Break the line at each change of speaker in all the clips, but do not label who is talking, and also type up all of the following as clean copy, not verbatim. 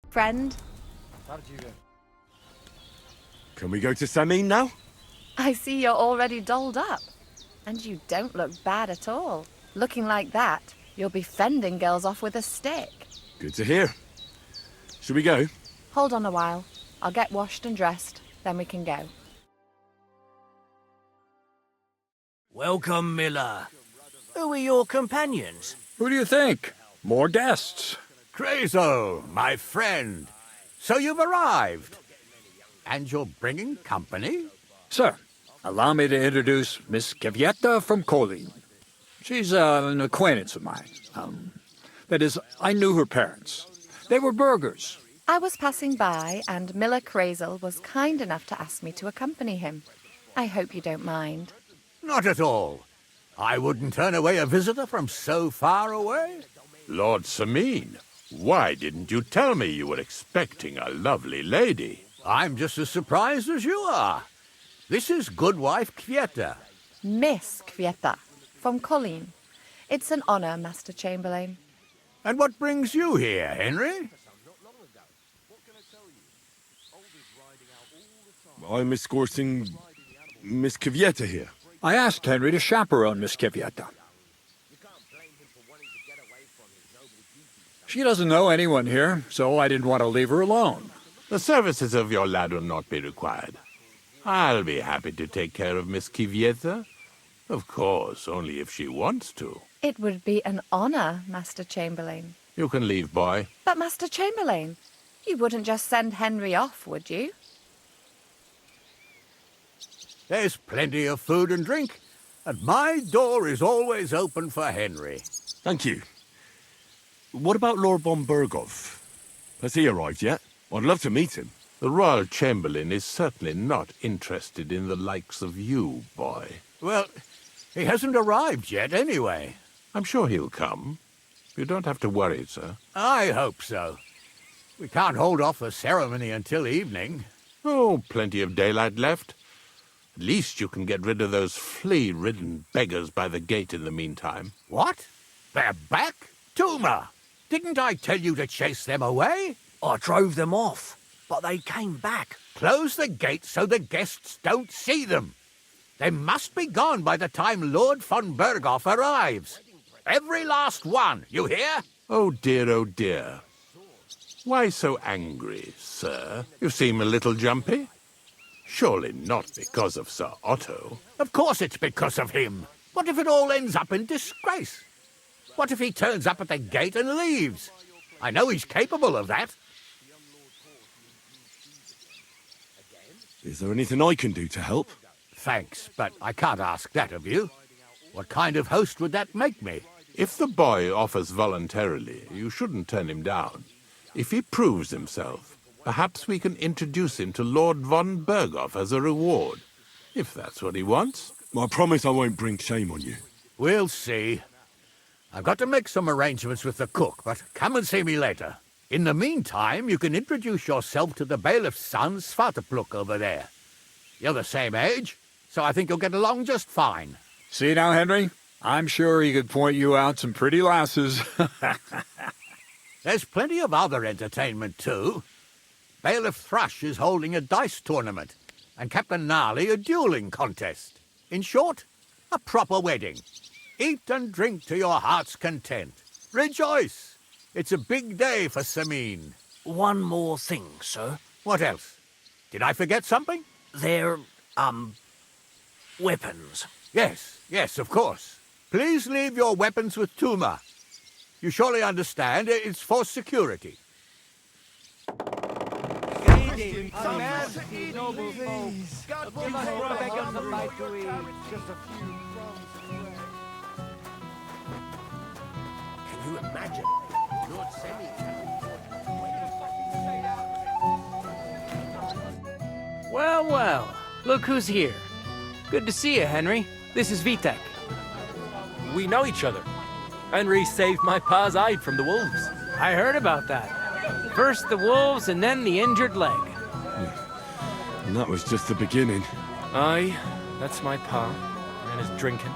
Friend,
Can we go to Samin now?
I see you're already dolled up. And you don't look bad at all. Looking like that, you'll be fending girls off with a stick.
Good to hear. Should we go?
Hold on a while. I'll get washed and dressed, then we can go.
Welcome, Miller. Who are your companions?
Who do you think? More guests.
Crazo, my friend. So you've arrived. And you're bringing company?
Sir, allow me to introduce Miss Kvyetta from Kolin. She's an acquaintance of mine. That is, I knew her parents. They were burghers.
I was passing by, and Miller Crazel was kind enough to ask me to accompany him. I hope you don't mind.
Not at all. I wouldn't turn away a visitor from so far away.
Lord Samin, why didn't you tell me you were expecting a lovely lady?
I'm just as surprised as you are. This is Goodwife Kvyetta.
Miss Kvyetta, from Colleen. It's an honor, Master Chamberlain.
And what brings you here, Henry?
I'm escorting Miss Kvyetta here.
I asked Henry to chaperone Miss Kvyetta. She doesn't know anyone here, so I didn't want to leave her alone.
The services of your lad will not be required. I'll be happy to take care of Miss Kvyetta. Of course, only if she wants to.
It would be an honor, Master Chamberlain.
You can leave, boy.
But, Master Chamberlain, you wouldn't just send Henry off, would you?
There's plenty of food and drink, and my door is always open for Henry.
Thank you. What about Lord von Berghoff? Has he arrived yet? I'd love to meet him.
The Royal Chamberlain is certainly not interested in the likes of you, boy.
Well, he hasn't arrived yet anyway.
I'm sure he'll come. You don't have to worry, sir.
I hope so. We can't hold off the ceremony until evening.
Oh, plenty of daylight left. At least you can get rid of those flea-ridden beggars by the gate in the meantime.
What? They're back? Tuma! Didn't I tell you to chase them away?
I drove them off, but they came back.
Close the gate so the guests don't see them. They must be gone by the time Lord von Berghoff arrives. Every last one, you hear?
Oh dear, oh dear. Why so angry, sir? You seem a little jumpy. Surely not because of Sir Otto.
Of course it's because of him. What if it all ends up in disgrace? What if he turns up at the gate and leaves? I know he's capable of that.
Is there anything I can do to help?
Thanks, but I can't ask that of you. What kind of host would that make me?
If the boy offers voluntarily, you shouldn't turn him down. If he proves himself, perhaps we can introduce him to Lord von Berghoff as a reward, if that's what he wants.
I promise I won't bring shame on you.
We'll see. I've got to make some arrangements with the cook, but come and see me later. In the meantime, you can introduce yourself to the bailiff's son, Svartepluk, over there. You're the same age, so I think you'll get along just fine.
See now, Henry? I'm sure he could point you out some pretty lasses.
There's plenty of other entertainment, too. Bailiff Thrush is holding a dice tournament, and Captain Gnarly a dueling contest. In short, a proper wedding. Eat and drink to your heart's content. Rejoice! It's a big day for Samin.
One more thing, sir.
What else? Did I forget something?
They're, weapons.
Yes, of course. Please leave your weapons with Tuma. You surely understand it's for security.
Can you imagine? Lord
Well, look who's here. Good to see you, Henry. This is Vitek.
We know each other. Henry saved my pa's hide from the wolves.
I heard about that. First the wolves and then the injured leg.
And that was just the beginning.
Aye, that's my pa, and his drinking.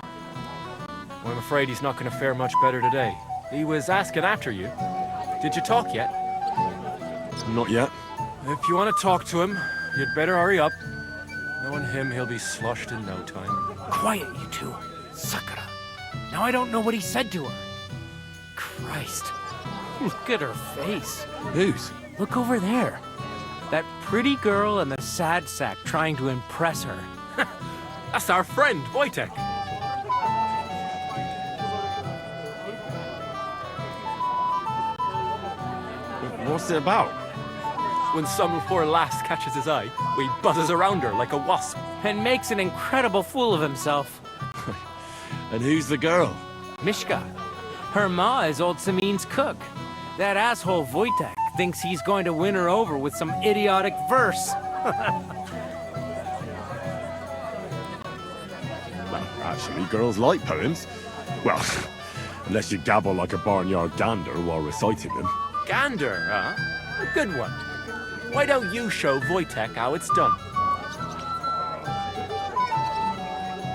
Well, I'm afraid he's not going to fare much better today. He was asking after you. Did you talk yet?
Not yet.
If you want to talk to him, you'd better hurry up. Knowing him, he'll be sloshed in no time.
Quiet, you two. Sakura. Now I don't know what he said to her. Christ. Look at her face.
Whose?
Look over there. That pretty girl and the sad sack trying to impress her.
That's our friend, Wojtek.
What's it about?
When some poor lass catches his eye, he buzzes around her like a wasp.
And makes an incredible fool of himself.
And who's the girl?
Mishka. Her ma is old Samin's cook. That asshole Wojtek thinks he's going to win her over with some idiotic verse.
Well, actually, girls like poems. Well, unless you gabble like a barnyard gander while reciting them.
Gander, huh? A good one. Why don't you show Wojtek how it's done?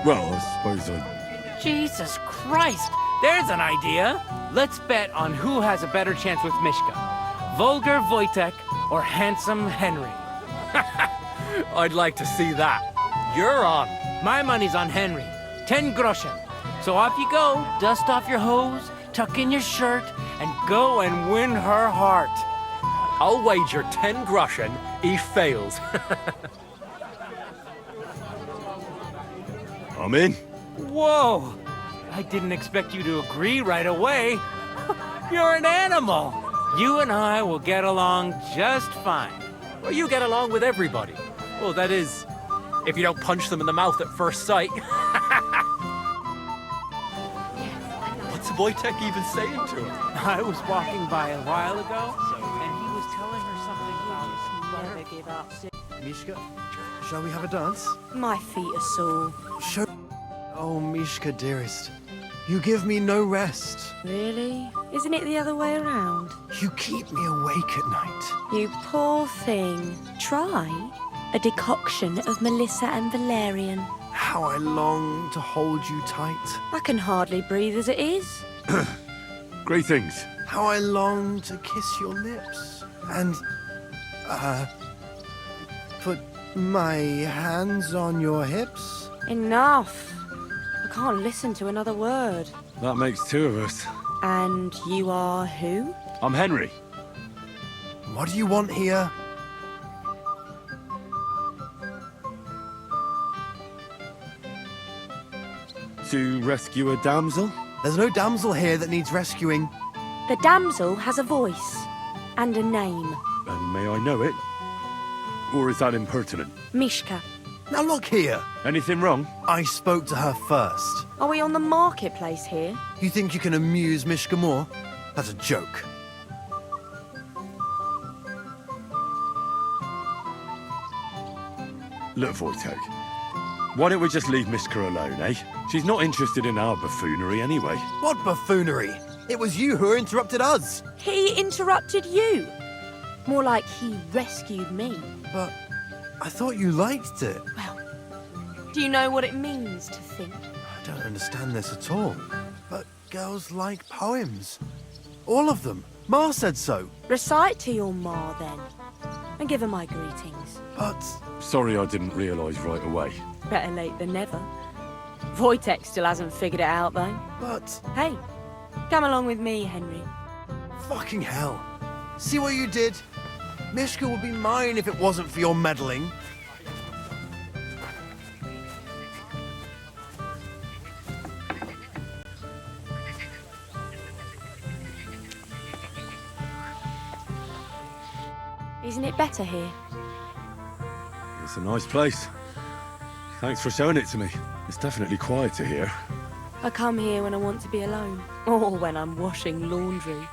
Well, I suppose I...
Jesus Christ! There's an idea! Let's bet on who has a better chance with Mishka. Vulgar Wojtek or handsome Henry.
I'd like to see that. You're on.
My money's on Henry. 10 groschen. So off you go, dust off your hose, tuck in your shirt, and go and win her heart.
I'll wager 10 groschen he fails.
I'm in.
Whoa! I didn't expect you to agree right away. You're an animal. You and I will get along just fine.
Well, you get along with everybody. Well, that is, if you don't punch them in the mouth at first sight. What's Wojtek even saying to her?
I was walking by a while ago, and he was telling her something about never give up.
Mishka, shall we have a dance?
My feet are sore.
Show. Oh, Mishka, dearest. You give me no rest.
Really? Isn't it the other way around?
You keep me awake at night.
You poor thing. Try a decoction of Melissa and valerian.
How I long to hold you tight.
I can hardly breathe as it is.
Greetings.
How I long to kiss your lips. And, put my hands on your hips.
Enough. I can't listen to another word.
That makes two of us.
And you are who?
I'm Henry.
What do you want here?
To rescue a damsel?
There's no damsel here that needs rescuing.
The damsel has a voice and a name.
And may I know it? Or is that impertinent?
Mishka.
Now look here.
Anything wrong?
I spoke to her first.
Are we on the marketplace here?
You think you can amuse Mishka more? That's a joke.
Look, Wojtek. Why don't we just leave Mishka alone, eh? She's not interested in our buffoonery anyway.
What buffoonery? It was you who interrupted us.
He interrupted you. More like he rescued me.
But I thought you liked it.
Well, do you know what it means to think?
I don't understand this at all. But girls like poems. All of them. Ma said so.
Recite to your ma, then. And give her my greetings.
But...
Sorry I didn't realise right away.
Better late than never. Wojtek still hasn't figured it out, though.
But...
Hey, come along with me, Henry.
Fucking hell. See what you did? Mishka would be mine if it wasn't for your meddling.
Isn't it better here?
It's a nice place. Thanks for showing it to me. It's definitely quieter here.
I come here when I want to be alone. Or when I'm washing laundry.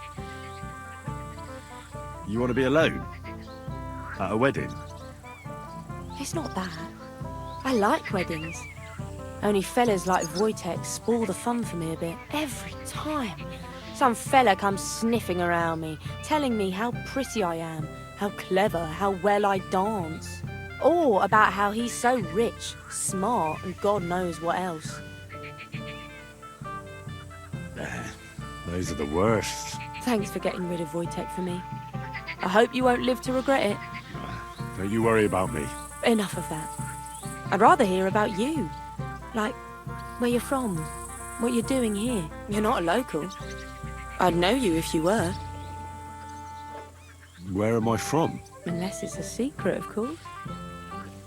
You want to be alone? At a wedding?
It's not that. I like weddings. Only fellas like Wojtek spoil the fun for me a bit. Every time. Some fella comes sniffing around me, telling me how pretty I am, how clever, how well I dance. Or about how he's so rich, smart, and God knows what else.
Those are the worst.
Thanks for getting rid of Wojtek for me. I hope you won't live to regret it.
Don't you worry about me.
Enough of that. I'd rather hear about you. Like, where you're from, what you're doing here. You're not a local. I'd know you if you were.
Where am I from?
Unless it's a secret, of course.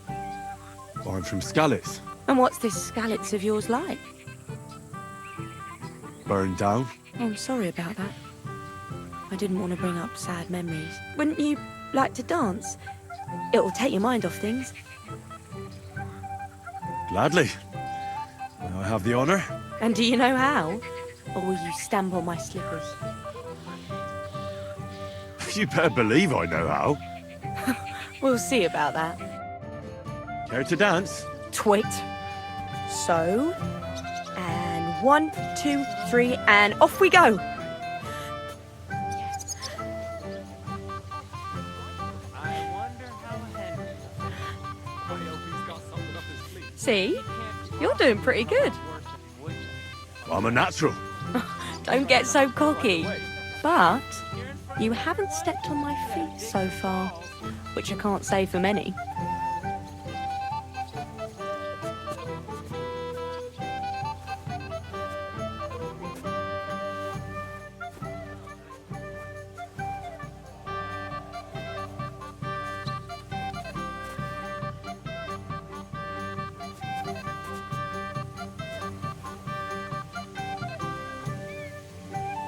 I'm from Skalitz.
And what's this Skalitz of yours like?
Burned down.
Oh, I'm sorry about that. I didn't want to bring up sad memories. Wouldn't you like to dance? It'll take your mind off things.
Gladly. I have the honour.
And do you know how? Or will you stamp on my slippers?
You better believe I know how.
We'll see about that.
Care to dance?
Twit. So. And 1, 2, 3, and off we go. See? You're doing pretty good.
I'm a natural.
Don't get so cocky. But you haven't stepped on my feet so far, which I can't say for many.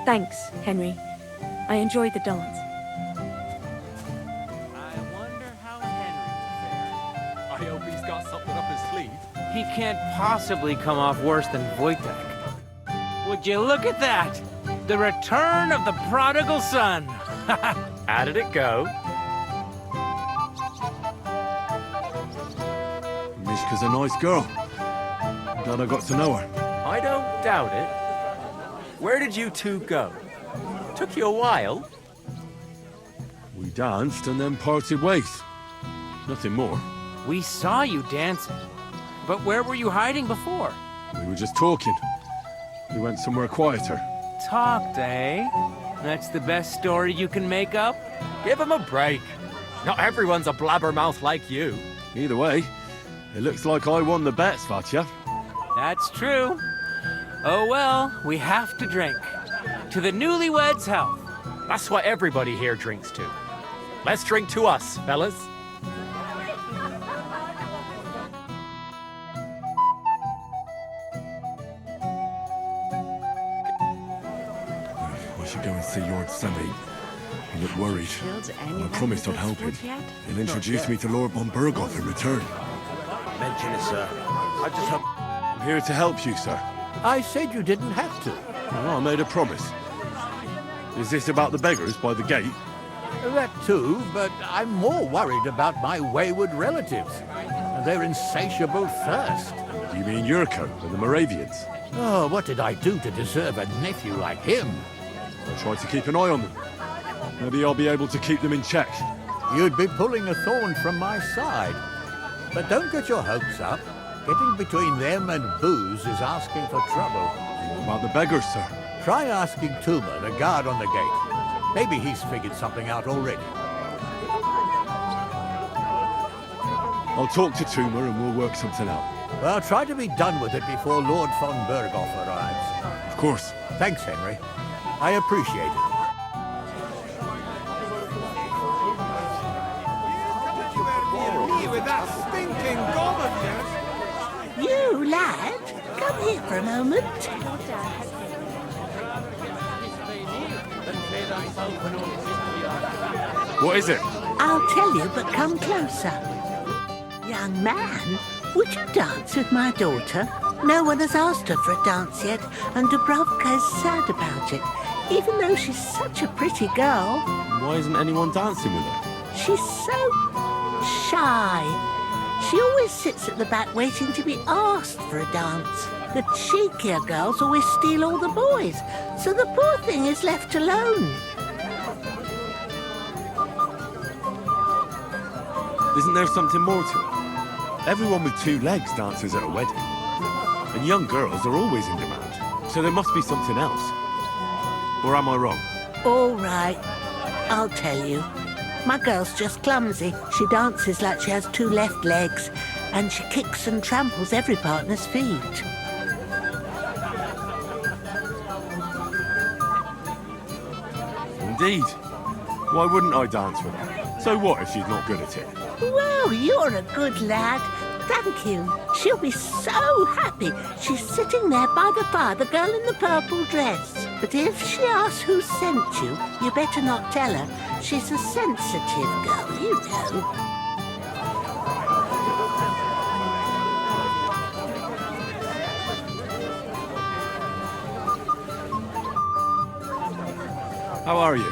Thanks, Henry. I enjoyed the dance.
I wonder how Henry will fare.
I hope he's got something up his sleeve.
He can't possibly come off worse than Wojtek. Would you look at that? The return of the prodigal son.
How did it go?
Mishka's a nice girl. I'm glad I got to know her.
I don't doubt it. Where did you two go? Took you a while.
We danced and then parted ways. Nothing more.
We saw you dancing. But where were you hiding before?
We were just talking. We went somewhere quieter.
Talked, eh? That's the best story you can make up?
Give him a break. Not everyone's a blabbermouth like you.
Either way, it looks like I won the bet, Svatya.
That's true. Oh well, we have to drink. To the newlyweds' health.
That's what everybody here drinks to. Let's drink to us, fellas.
I should go and see Lord Semi. He looked worried. I promised I'd help him. He'll introduce me to Lord von Bergoff in return.
Mention it, sir. I just hope...
I'm here to help you, sir.
I said you didn't have to.
Well, I made a promise. Is this about the beggars by the gate?
That too, but I'm more worried about my wayward relatives and their insatiable thirst.
You mean Yurko and the Moravians?
Oh, what did I do to deserve a nephew like him?
I'll try to keep an eye on them. Maybe I'll be able to keep them in check.
You'd be pulling a thorn from my side. But don't get your hopes up. Getting between them and booze is asking for trouble.
What about the beggars, sir?
Try asking Tuma, the guard on the gate. Maybe he's figured something out already.
I'll talk to Tuma and we'll work something out.
Well, try to be done with it before Lord von Bergoff arrives.
Of course.
Thanks, Henry. I appreciate it.
With that stinking gob of yours.
You, lad, come here for a moment.
What is it?
I'll tell you, but come closer. Young man, would you dance with my daughter? No one has asked her for a dance yet, and Dubrovka is sad about it, even though she's such a pretty girl.
Why isn't anyone dancing with her?
She's so shy. She always sits at the back waiting to be asked for a dance. The cheekier girls always steal all the boys, so the poor thing is left alone.
Isn't there something more to it? Everyone with two legs dances at a wedding. And young girls are always in demand. So there must be something else. Or am I wrong?
All right, I'll tell you. My girl's just clumsy. She dances like she has 2 left legs, and she kicks and tramples every partner's feet.
Indeed. Why wouldn't I dance with her? So what if she's not good at it?
Well, you're a good lad. Thank you. She'll be so happy. She's sitting there by the fire, the girl in the purple dress. But if she asks who sent you, you better not tell her. She's a sensitive girl, you know.
How are you?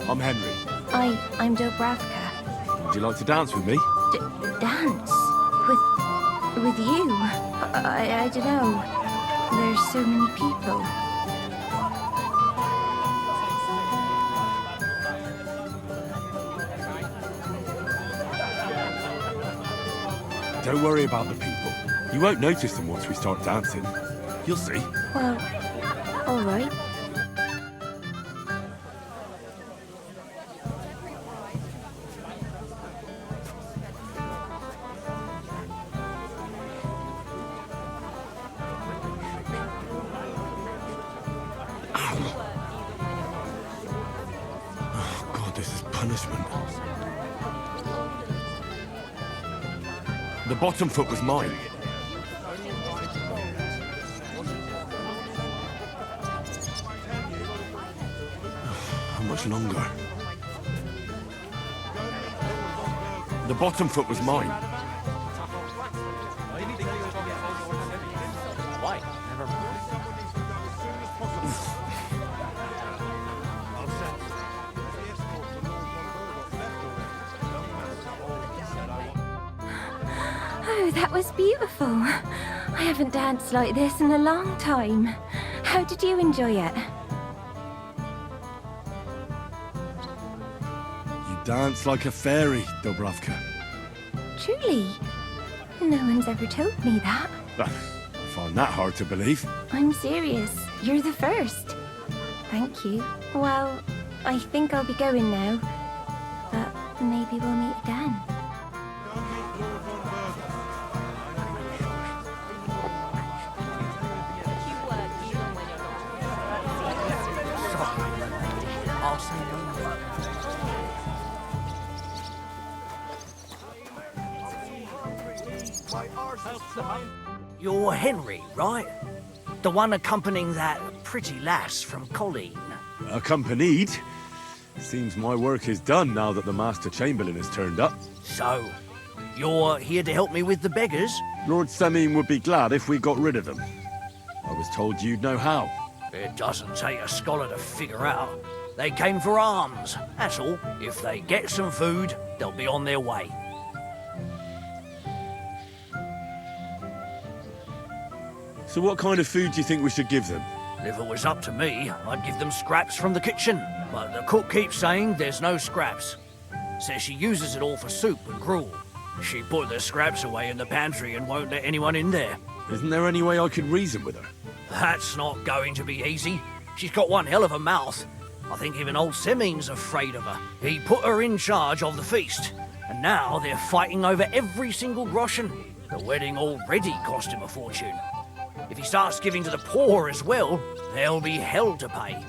I'm Henry.
I'm Dobravka.
Would you like to dance with me?
Dance? With you? I don't know. There's so many people.
Don't worry about the people. You won't notice them once we start dancing. You'll see.
Well, all right.
Punishment. The bottom foot was mine. How much longer? The bottom foot was mine.
Why? Never mind.
Oh, that was beautiful. I haven't danced like this in a long time. How did you enjoy it?
You dance like a fairy, Dobravka.
Truly? No one's ever told me that.
I find that hard to believe.
I'm serious. You're the first. Thank you. Well, I think I'll be going now. But maybe we'll meet again.
You're Henry, right? The one accompanying that pretty lass from Colleen.
Accompanied? Seems my work is done now that the Master Chamberlain has turned up.
So, you're here to help me with the beggars?
Lord Semine would be glad if we got rid of them. I was told you'd know how.
It doesn't take a scholar to figure out. They came for alms, that's all. If they get some food, they'll be on their way.
So what kind of food do you think we should give them?
If it was up to me, I'd give them scraps from the kitchen. But the cook keeps saying there's no scraps. Says she uses it all for soup and gruel. She put the scraps away in the pantry and won't let anyone in there.
Isn't there any way I could reason with her?
That's not going to be easy. She's got one hell of a mouth. I think even old Semine's afraid of her. He put her in charge of the feast, and now they're fighting over every single groschen. The wedding already cost him a fortune. If he starts giving to the poor as well, there'll be hell to pay.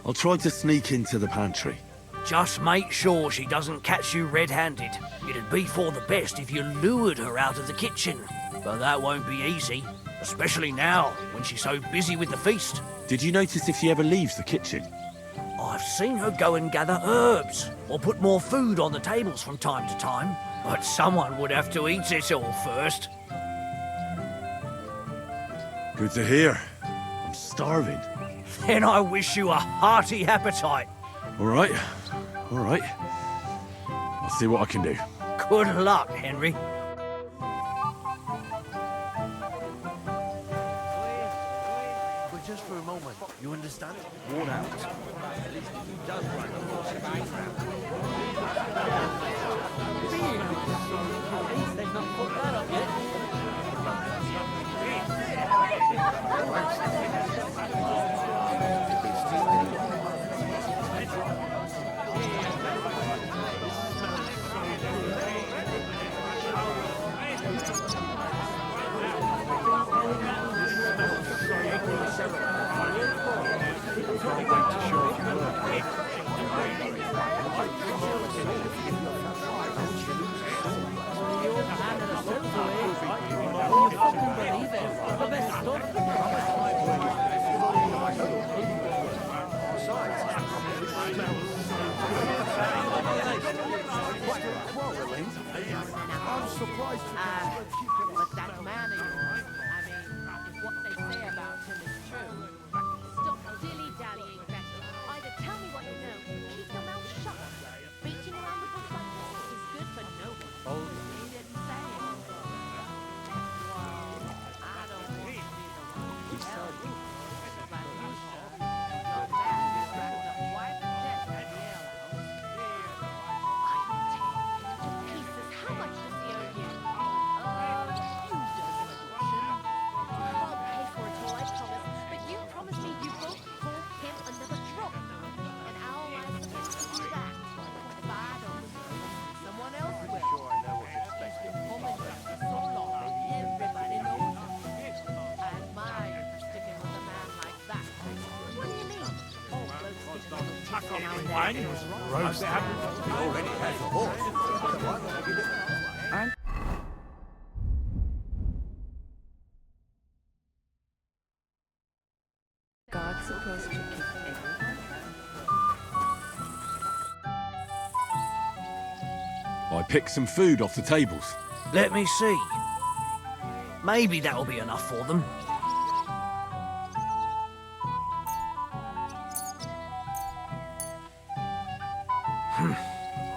I'll try to sneak into the pantry.
Just make sure she doesn't catch you red-handed. It'd be for the best if you lured her out of the kitchen. But that won't be easy, especially now, when she's so busy with the feast.
Did you notice if she ever leaves the kitchen?
I've seen her go and gather herbs, or put more food on the tables from time to time. But someone would have to eat it all first.
Good to hear. I'm starving.
Then I wish you a hearty appetite.
All right. I'll see what I can do.
Good luck, Henry.
But just for a moment, you understand? Worn out. At least he does run.
They've not put that up yet.
But that man of yours, I mean, if what they say about him is true, stop dilly-dallying, Better. Either tell me what you know, or keep your mouth shut. Beating around the bush like this is good for no one. He didn't say it. Well, I don't want to be the one to tell you. But you should. Your dad is wrapped up quite a debt at the alehouse. I can tell. Pieces, how much does he owe you? I'll pay for it all, I promise. But you promised me you won't pour him another drop. And how am I supposed to do that? If I don't, someone else will. He's been pumming you for so long, everybody knows him. I admire you for sticking with a man like that. What do you mean? Oh, blokes get a little tickle now and then.
He already has a horse.
God's supposed to keep everyone.
I picked some food off the tables.
Let me see. Maybe that'll be enough for them.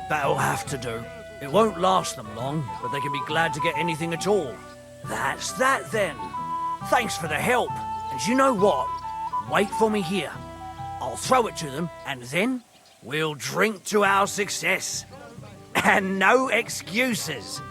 That'll have to do. It won't last them long, but they can be glad to get anything at all. That's that then. Thanks for the help. And you know what? Wait for me here. I'll throw it to them, and then we'll drink to our success. And no excuses.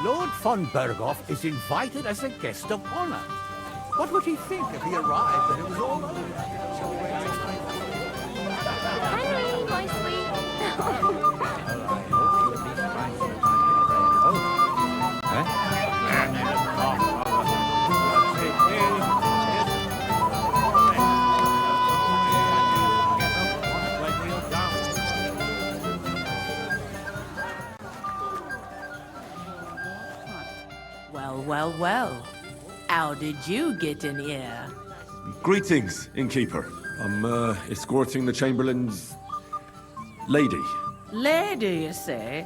Lord von Berghoff is invited as a guest of honor. What would he think if he arrived and it was all over?
Henry, my
Well, well. How did you get in here?
Greetings, innkeeper. I'm escorting the Chamberlain's lady.
Lady, you say?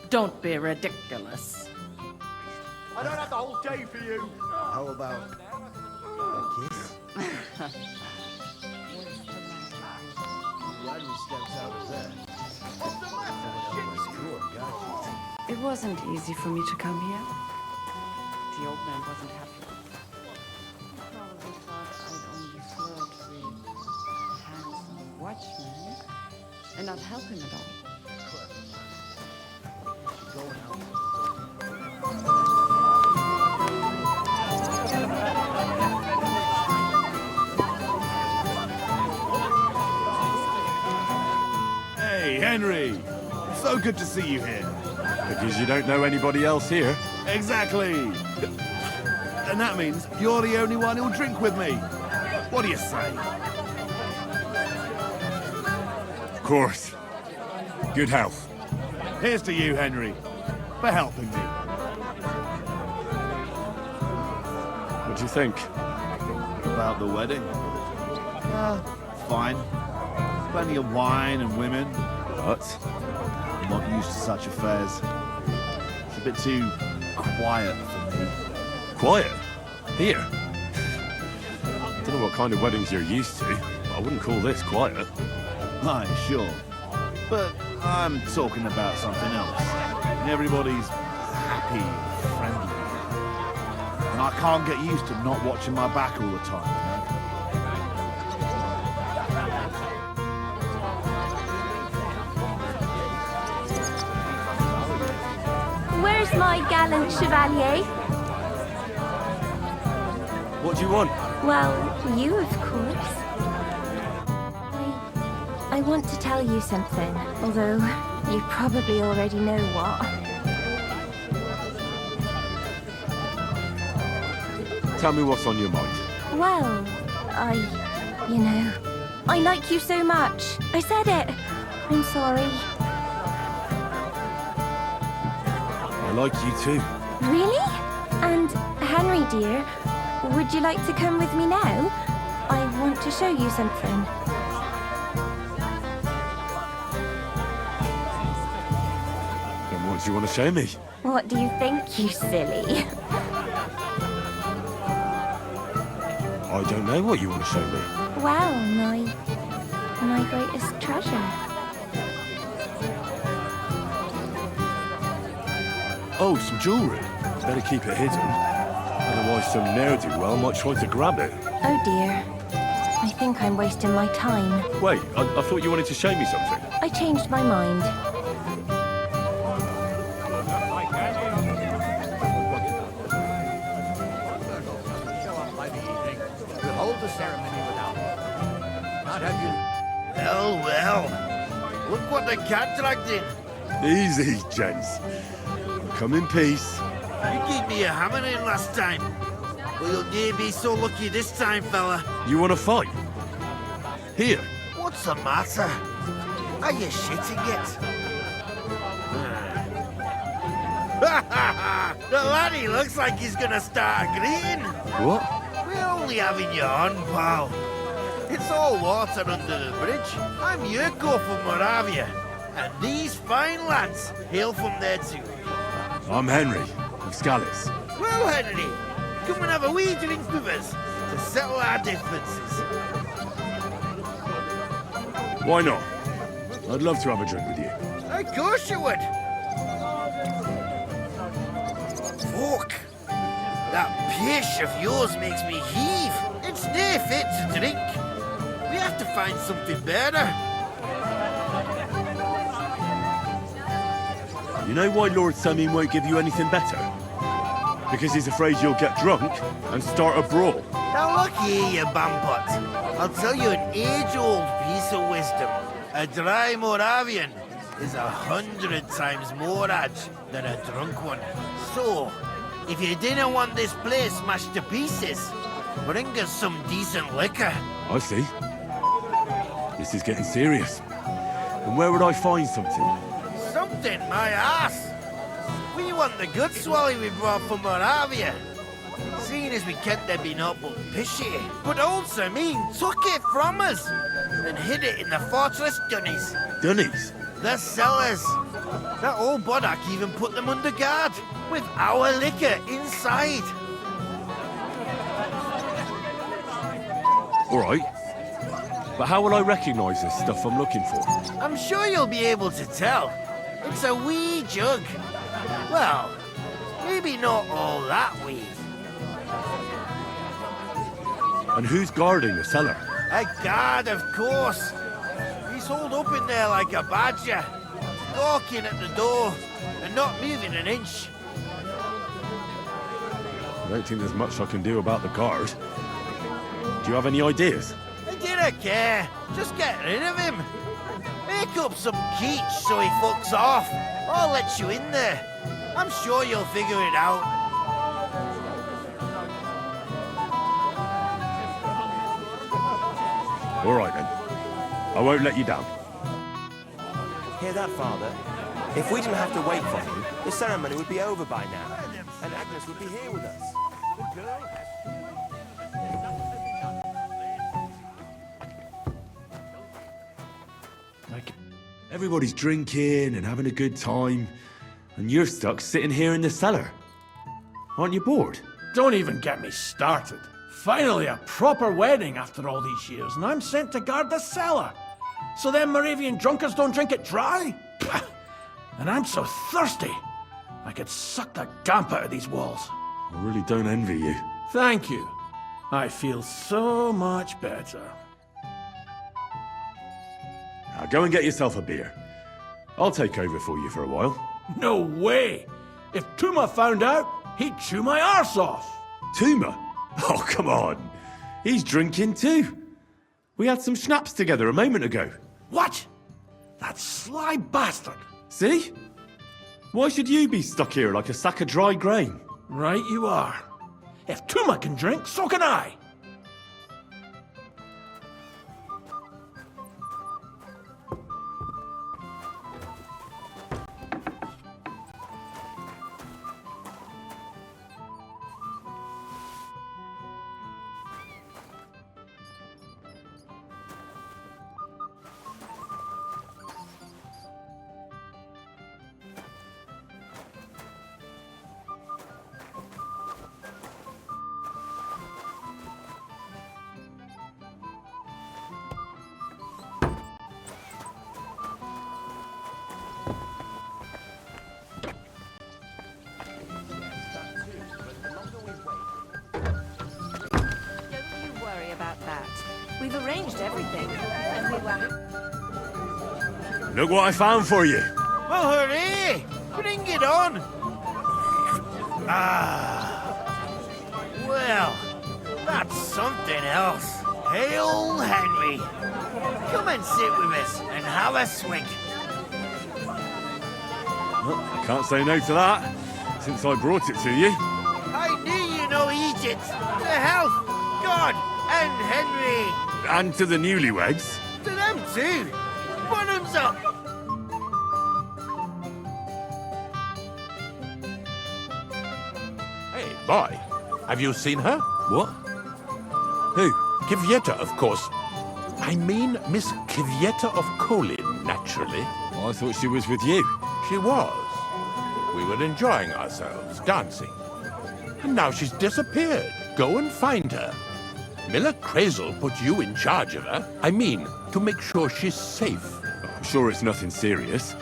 Don't be ridiculous.
I don't have the whole day for you.
How about a kiss?
It wasn't easy for me to come here. The old man wasn't happy. He probably thought I'd only flirt with handsome watchmen and not help him at all.
Hey, Henry! So good to see you here.
Because you don't know anybody else here.
Exactly! And that means you're the only one who'll drink with me. What do you say?
Of course. Good health.
Here's to you, Henry, for helping me.
What do you think?
About the wedding? Fine. Plenty of wine and women. But I'm not used to such affairs. It's a bit too quiet for me.
Quiet? Here? I don't know what kind of weddings you're used to, but I wouldn't call this quiet.
Aye, sure. But I'm talking about something else. Everybody's happy and friendly. And I can't get used to not watching my back all the time, you know?
Where's my gallant chevalier?
What do you want?
Well, you, of course. I want to tell you something, although you probably already know what.
Tell me what's on your mind.
Well, you know, I like you so much. I said it. I'm sorry.
I like you too.
Really? And Henry, dear, would you like to come with me now? I want to show you something.
And what do you want to show me?
What do you think, you silly?
I don't know what you want to show me.
Well, my greatest treasure.
Oh, some jewellery. Better keep it hidden. Otherwise some ne'er-do-well might try to grab it.
Oh dear. I think I'm wasting my time.
Wait, I thought you wanted to show me something.
I changed my mind.
We'll hold the ceremony without him. Not have you...
Well. Look what the cat dragged in.
Easy, gents. Come in peace.
You gave me a hammer in last time. Well, you'll near be so lucky this time, fella.
You want to fight? Here.
What's the matter? Are you shitting it? The laddie looks like he's gonna start agreeing.
What?
We're only having you on, pal. It's all water under the bridge. I'm Yurko from Moravia, and these fine lads hail from there too.
I'm Henry, of Scallis.
Well, Henry, come and have a wee drink with us to settle our differences.
Why not? I'd love to have a drink with you.
Of course you would. Fuck. That pish of yours makes me heave. It's near fit to drink. We have to find something better.
You know why Lord Samin won't give you anything better? Because he's afraid you'll get drunk and start a brawl.
Now look here, you bampot. I'll tell you an age-old piece of wisdom. A dry Moravian is 100 times more edge than a drunk one. So, if you didn't want this place smashed to pieces, bring us some decent liquor.
I see. This is getting serious. And where would I find something?
Something, my ass. We want the good swally we brought from Moravia. Seeing as we can't there be not but pishy. But old Samin took it from us and hid it in the fortress dunnies.
Dunnies?
The cellars. That old Boddock even put them under guard with our liquor inside.
All right. But how will I recognise this stuff I'm looking for?
I'm sure you'll be able to tell. It's a wee jug. Well, maybe not all that wee.
And who's guarding the cellar?
A guard, of course. He's holed up in there like a badger, gawking at the door and not moving an inch.
I don't think there's much I can do about the guard. Do you have any ideas?
I didn't care. Just get rid of him. Make up some keech so he fucks off. I'll let you in there. I'm sure you'll figure it out.
All right, then. I won't let you down.
Hear that, Father? If we didn't have to wait for him, the ceremony would be over by now, and Agnes would be here with us.
Everybody's drinking and having a good time, and you're stuck sitting here in the cellar. Aren't you bored?
Don't even get me started. Finally, a proper wedding after all these years, and I'm sent to guard the cellar. So them Moravian drunkards don't drink it dry? And I'm so thirsty, I could suck the gamp out of these walls.
I really don't envy you.
Thank you. I feel so much better.
Now go and get yourself a beer. I'll take over for you for a while.
No way! If Tuma found out, he'd chew my arse off.
Tuma? Oh, come on. He's drinking too. We had some schnapps together a moment ago.
What? That sly bastard.
See? Why should you be stuck here like a sack of dry grain?
Right you are.
If Tuma can drink, so can I.
We've arranged everything, and we were...
Look what I found for you.
Well, hooray! Bring it on! Well, that's something else. Hail Henry! Come and sit with us and have a swig.
Well, I can't say no to that, since I brought it to you.
I knew you know Egypt. To health, God, and Henry.
And to the newlyweds.
To them too. Bottoms up.
Hey, boy. Have you seen her?
What? Who?
Kvyetta, of course. I mean Miss Kvyetta of Kolin, naturally.
Oh, I thought she was with you.
She was. We were enjoying ourselves, dancing. And now she's disappeared. Go and find her. Miller Crazel put you in charge of her. I mean, to make sure she's safe.
I'm sure it's nothing serious.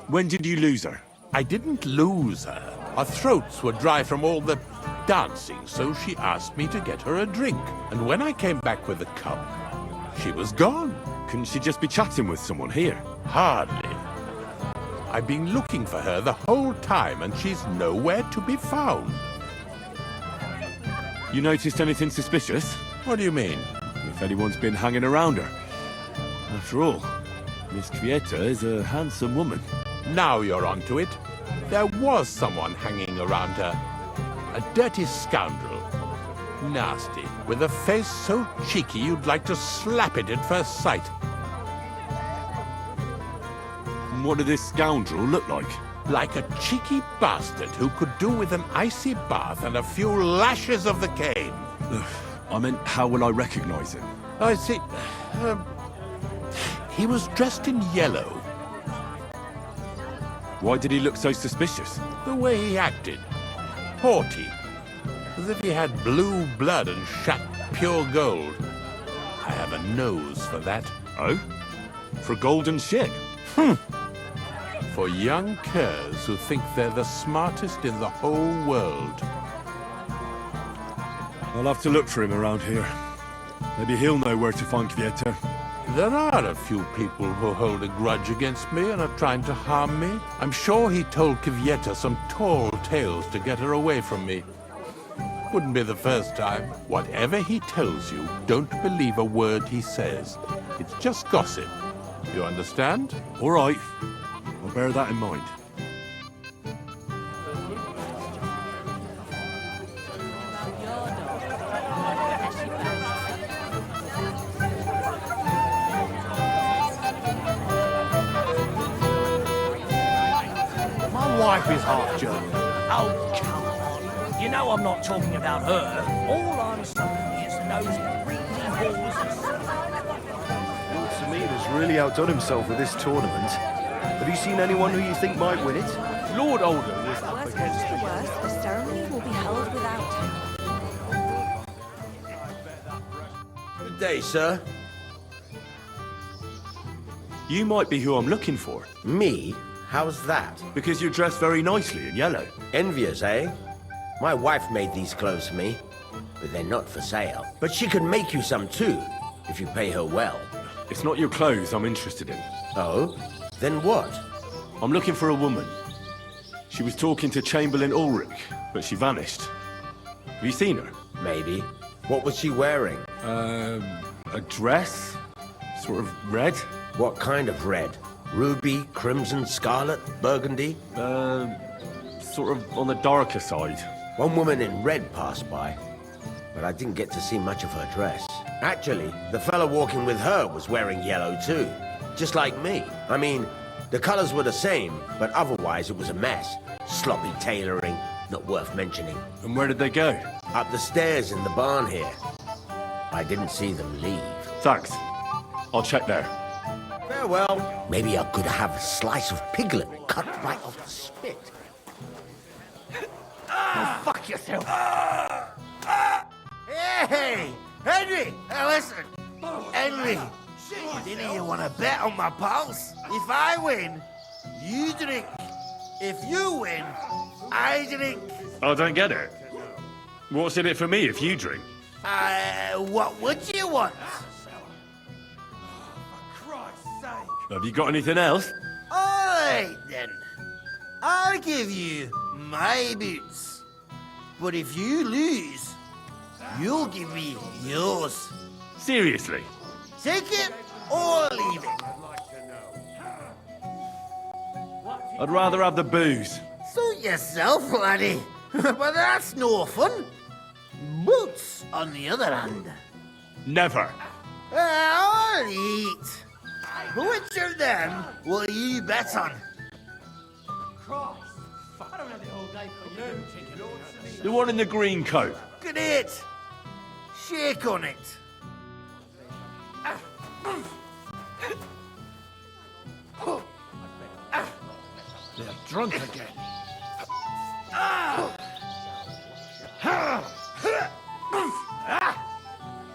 When did you lose her?
I didn't lose her. Our throats were dry from all the dancing, so she asked me to get her a drink. And when I came back with a cup, she was gone.
Couldn't she just be chatting with someone here?
Hardly. I've been looking for her the whole time, and she's nowhere to be found.
You noticed anything suspicious?
What do you mean?
If anyone's been hanging around her. After all, Miss Kvyetta is a handsome woman.
Now you're onto it. There was someone hanging around her. A dirty scoundrel. Nasty, with a face so cheeky you'd like to slap it at first sight.
And what did this scoundrel look like?
Like a cheeky bastard who could do with an icy bath and a few lashes of the cane.
I meant, how will I recognize him?
I see. He was dressed in yellow.
Why did he look so suspicious?
The way he acted. Haughty. As if he had blue blood and shat pure gold. I have a nose for that.
Oh? For golden shit?
For young curs who think they're the smartest in the whole world.
I'll have to look for him around here. Maybe he'll know where to find Kvyetta.
There are a few people who hold a grudge against me and are trying to harm me. I'm sure he told Kvyetta some tall tales to get her away from me. Wouldn't be the first time. Whatever he tells you, don't believe a word he says. It's just gossip. You understand?
All right. I'll bear that in mind.
My wife is half German.
Oh, come on. You know I'm not talking about her. All I'm saying is those greedy balls of...
Lord Samir has really outdone himself with this tournament. Have you seen anyone who you think might win it?
Lord Oldham is up
Worst
against
comes to
it.
worst, the ceremony will be held without him.
Good day, sir.
You might be who I'm looking for.
Me? How's that?
Because you're dressed very nicely in yellow.
Envious, eh? My wife made these clothes for me, but they're not for sale. But she can make you some too, if you pay her well.
It's not your clothes I'm interested in.
Oh? Then what?
I'm looking for a woman. She was talking to Chamberlain Ulrich, but she vanished. Have you seen her?
Maybe. What was she wearing?
A dress? Sort of red?
What kind of red? Ruby, crimson, scarlet, burgundy?
Sort sort of on the darker side.
One woman in red passed by, but I didn't get to see much of her dress. Actually, the fella walking with her was wearing yellow too, just like me. I mean, the colors were the same, but otherwise it was a mess. Sloppy tailoring, not worth mentioning.
And where did they go?
Up the stairs in the barn here. I didn't see them leave.
Thanks. I'll check there.
Farewell. Maybe I could have a slice of piglet cut right off the spit.
Oh, fuck yourself.
Hey! Henry! Hey, listen! Henry! Didn't you want to bet on my pulse? If I win, you drink. If you win, I drink.
I don't get it. What's in it for me if you drink?
What would you want?
Have you got anything else?
Alright then. I'll give you my boots. But if you lose, you'll give me yours.
Seriously?
Take it or leave it.
I'd rather have the booze.
Suit yourself, laddie. But that's no fun. Boots, on the other hand.
Never.
I'll eat. Which of them will you bet on?
The one in the green coat.
Great. Shake on it.
They're drunk again.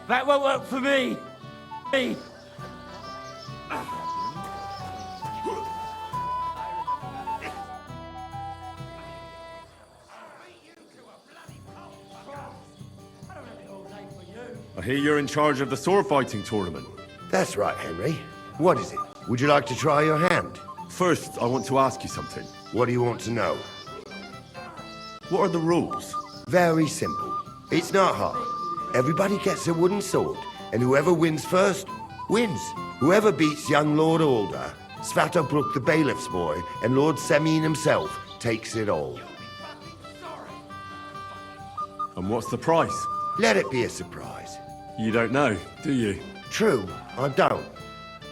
That won't work for me.
I hear you're in charge of the sword fighting tournament.
That's right, Henry. What is it? Would you like to try your hand?
First, I want to ask you something.
What do you want to know?
What are the rules?
Very simple. It's not hard. Everybody gets a wooden sword, and whoever wins first, wins. Whoever beats young Lord Alder, Svatobrook the bailiff's boy, and Lord Semine himself, takes it all.
And what's the price?
Let it be a surprise.
You don't know, do you?
True, I don't.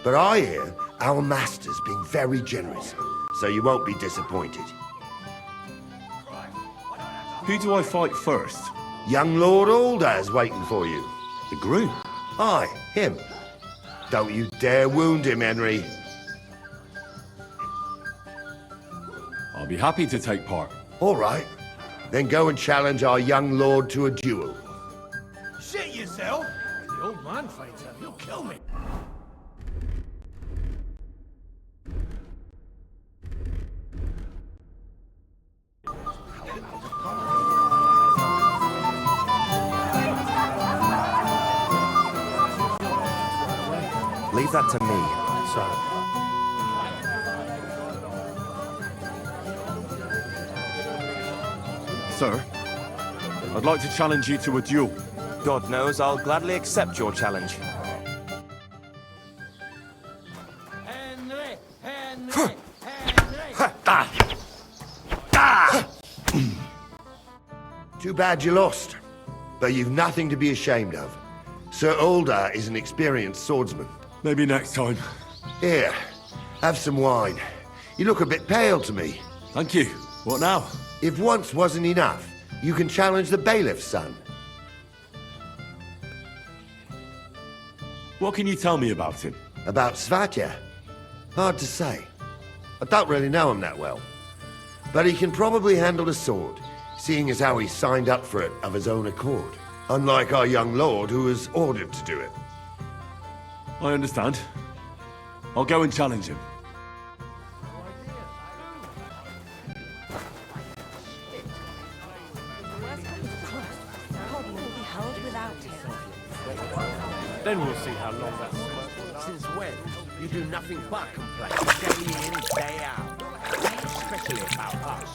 But I hear our master's been very generous, so you won't be disappointed.
Who do I fight first?
Young Lord Alder is waiting for you.
The groom?
Aye, him. Don't you dare wound him, Henry.
I'll be happy to take part.
All right. Then go and challenge our young lord to a duel.
Shit yourself! The old man fights him, he'll kill me.
Leave that to me.
Sir, I'd like to challenge you to a duel.
God knows I'll gladly accept your challenge.
Too bad you lost. But you've nothing to be ashamed of. Sir Alder is an experienced swordsman.
Maybe next time.
Here, have some wine. You look a bit pale to me.
Thank you. What now?
If once wasn't enough, you can challenge the bailiff's son.
What can you tell me about him?
About Svatya? Hard to say. I don't really know him that well. But he can probably handle a sword, seeing as how he signed up for it of his own accord. Unlike our young lord, who was ordered to do it.
I understand. I'll go and challenge him.
Then we'll see how long that smoke lasts.
Since when? You do nothing but complain, day in, day out. Especially about us.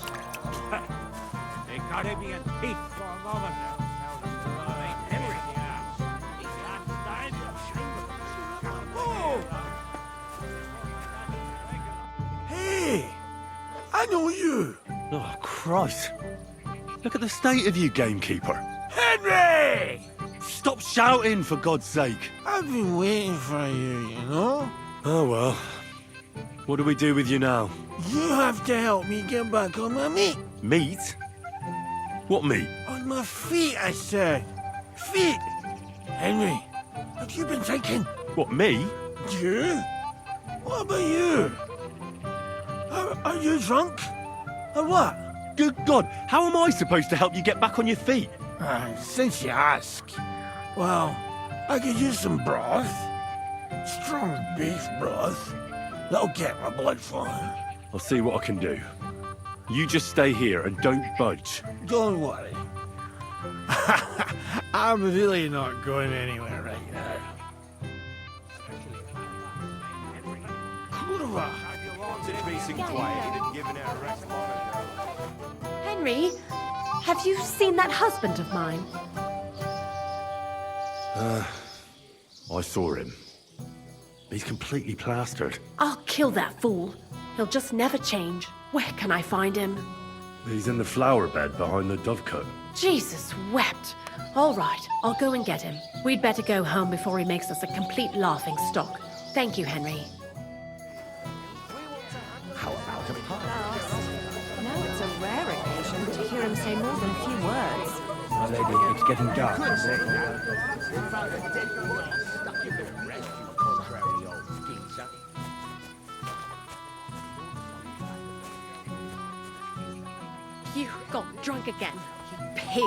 They gotta be a thief for a moment.
Hey! I know you!
Oh, Christ. Look at the state of you, gamekeeper.
Henry!
Stop shouting, for God's sake.
I've been waiting for you, you know?
Oh, well. What do we do with you now?
You have to help me get back on my meat.
Meat? What meat?
On my feet, I said. Feet! Henry, have you been drinking?
What, me?
You? What about you? Are you drunk? Or what?
Good God, how am I supposed to help you get back on your feet?
Since you ask. Well, I could use some broth. Strong beef broth. That'll get my blood flowing.
I'll see what I can do. You just stay here and don't budge.
Don't worry. I'm really not going anywhere right now. Kurva!
Henry, have you seen that husband of mine?
I saw him. He's completely plastered.
I'll kill that fool. He'll just never change. Where can I find him?
He's in the flower bed behind the dovecote.
Jesus wept. All right, I'll go and get him. We'd better go home before he makes us a complete laughing stock. Thank you, Henry.
How about a pie?
Now it's a rare occasion to hear him say more than a few words.
My lady, it's getting dark.
You got drunk again, you pig.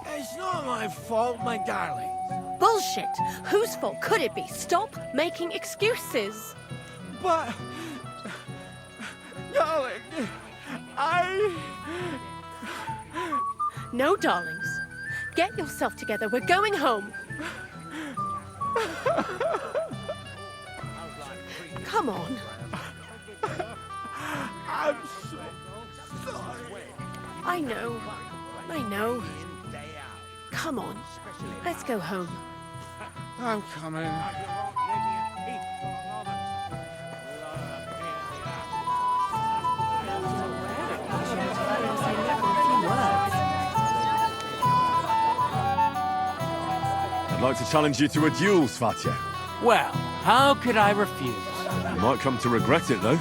It's not my fault, my darling.
Bullshit! Whose fault could it be? Stop making excuses.
But... darling,
No, darlings. Get yourself together. We're going home. Come on.
I'm so sorry.
I know. Come on. Let's go home.
I'm coming.
I'd like to challenge you to a duel, Svatya.
Well, how could I refuse?
You might come to regret it, though.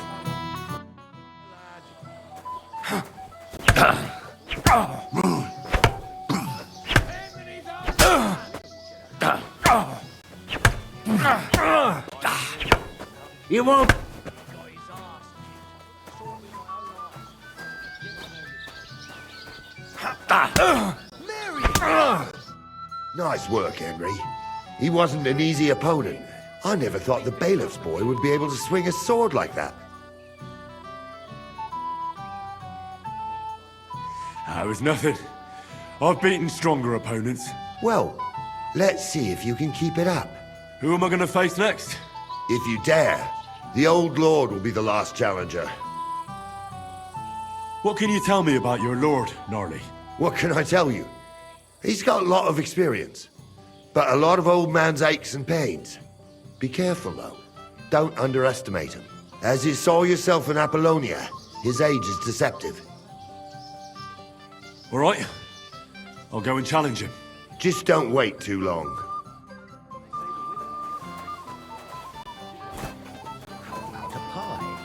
You won't.
Nice work, Henry. He wasn't an easy opponent. I never thought the bailiff's boy would be able to swing a sword like that.
That was nothing. I've beaten stronger opponents.
Well, let's see if you can keep it up.
Who am I going to face next?
If you dare, the Old Lord will be the last challenger.
What can you tell me about your lord, Gnarly?
What can I tell you? He's got a lot of experience, but a lot of old man's aches and pains. Be careful, though. Don't underestimate him. As you saw yourself in Apollonia, his age is deceptive.
All right. I'll go and challenge him.
Just don't wait too long.
About a pie?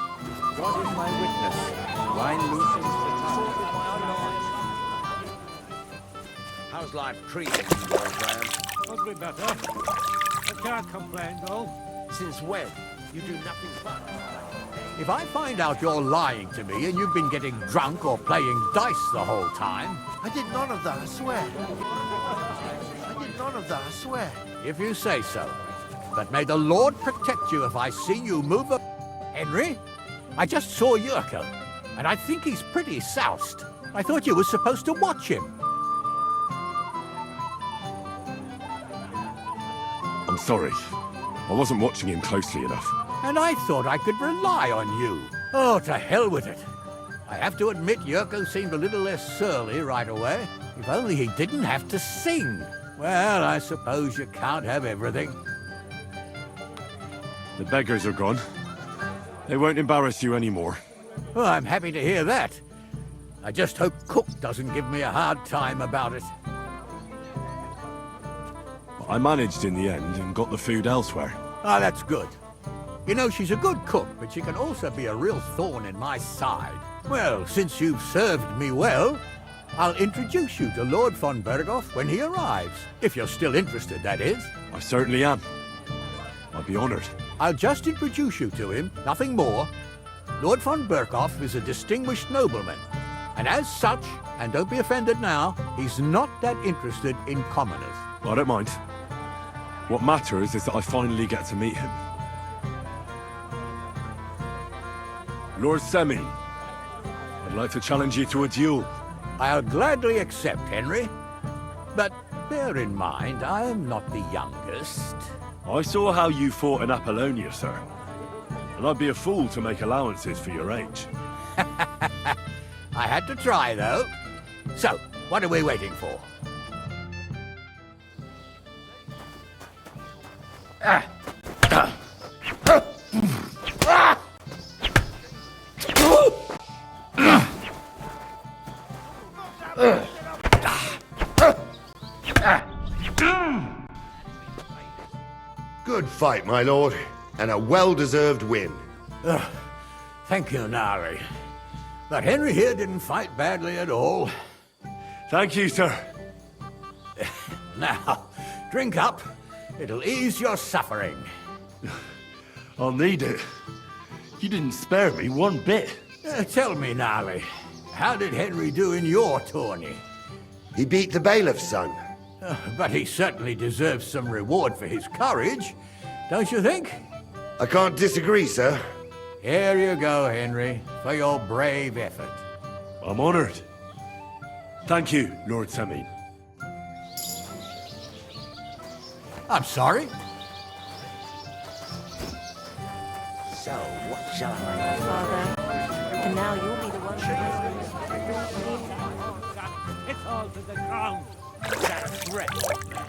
God is my witness. Wine loosens the tide.
How's life treating you, old man?
Could be better. I can't complain, though.
Since when? You do nothing but.
If I find out you're lying to me and you've been getting drunk or playing dice the whole time...
I did none of that, I swear. I did none of that, I swear.
If you say so. But may the Lord protect you if I see you move a... Henry? I just saw Yurko, and I think he's pretty soused. I thought you were supposed to watch him.
I'm sorry. I wasn't watching him closely enough.
And I thought I could rely on you. Oh, to hell with it. I have to admit Yurko seemed a little less surly right away. If only he didn't have to sing. Well, I suppose you can't have everything.
The beggars are gone. They won't embarrass you anymore.
Well, I'm happy to hear that. I just hope Cook doesn't give me a hard time about it.
I managed in the end and got the food elsewhere.
Ah, that's good. You know, she's a good cook, but she can also be a real thorn in my side. Well, since you've served me well, I'll introduce you to Lord von Berghoff when he arrives. If you're still interested, that is.
I certainly am. I'd be honoured.
I'll just introduce you to him, nothing more. Lord von Berghoff is a distinguished nobleman, and as such, and don't be offended now, he's not that interested in commoners.
I don't mind. What matters is that I finally get to meet him. Lord Semi, I'd like to challenge you to a duel.
I'll gladly accept, Henry. But bear in mind, I am not the youngest.
I saw how you fought in Apollonia, sir. And I'd be a fool to make allowances for your age.
I had to try, though. So, what are we waiting for?
Good fight, my lord, and a well-deserved win.
Thank you, Nari. But Henry here didn't fight badly at all.
Thank you, sir.
Now, drink up. It'll ease your suffering.
I'll need it. You didn't spare me one bit.
Tell me, Nari, how did Henry do in your tourney?
He beat the bailiff's son.
But he certainly deserves some reward for his courage, don't you think?
I can't disagree, sir.
Here you go, Henry, for your brave effort.
I'm honoured. Thank you, Lord Semi.
I'm sorry?
So, what shall I...
Father, and now you'll be the one
It's all to the ground. That's right, man.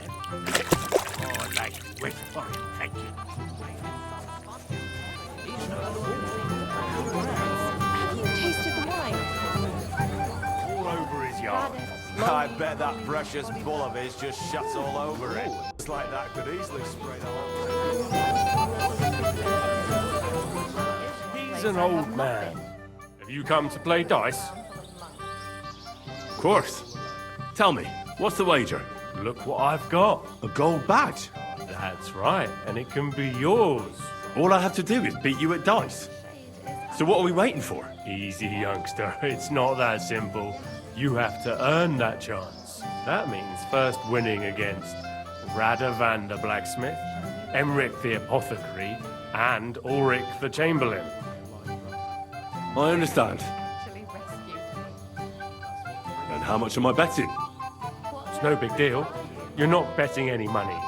Oh, nice wish for it. Thank you.
Have you tasted the wine?
All over his yard.
I bet that precious bull of his just shuts all over it. It's like that could easily spray the whole...
He's an old man. Have you come to play dice?
Of course. Tell me, what's the wager?
Look what I've got.
A gold badge?
That's right, and it can be yours.
All I have to do is beat you at dice. So what are we waiting for?
Easy, youngster. It's not that simple. You have to earn that chance. That means first winning against Radovan the blacksmith, Emric the apothecary, and Ulrich the chamberlain.
I understand. And how much am I betting?
It's no big deal. You're not betting any money.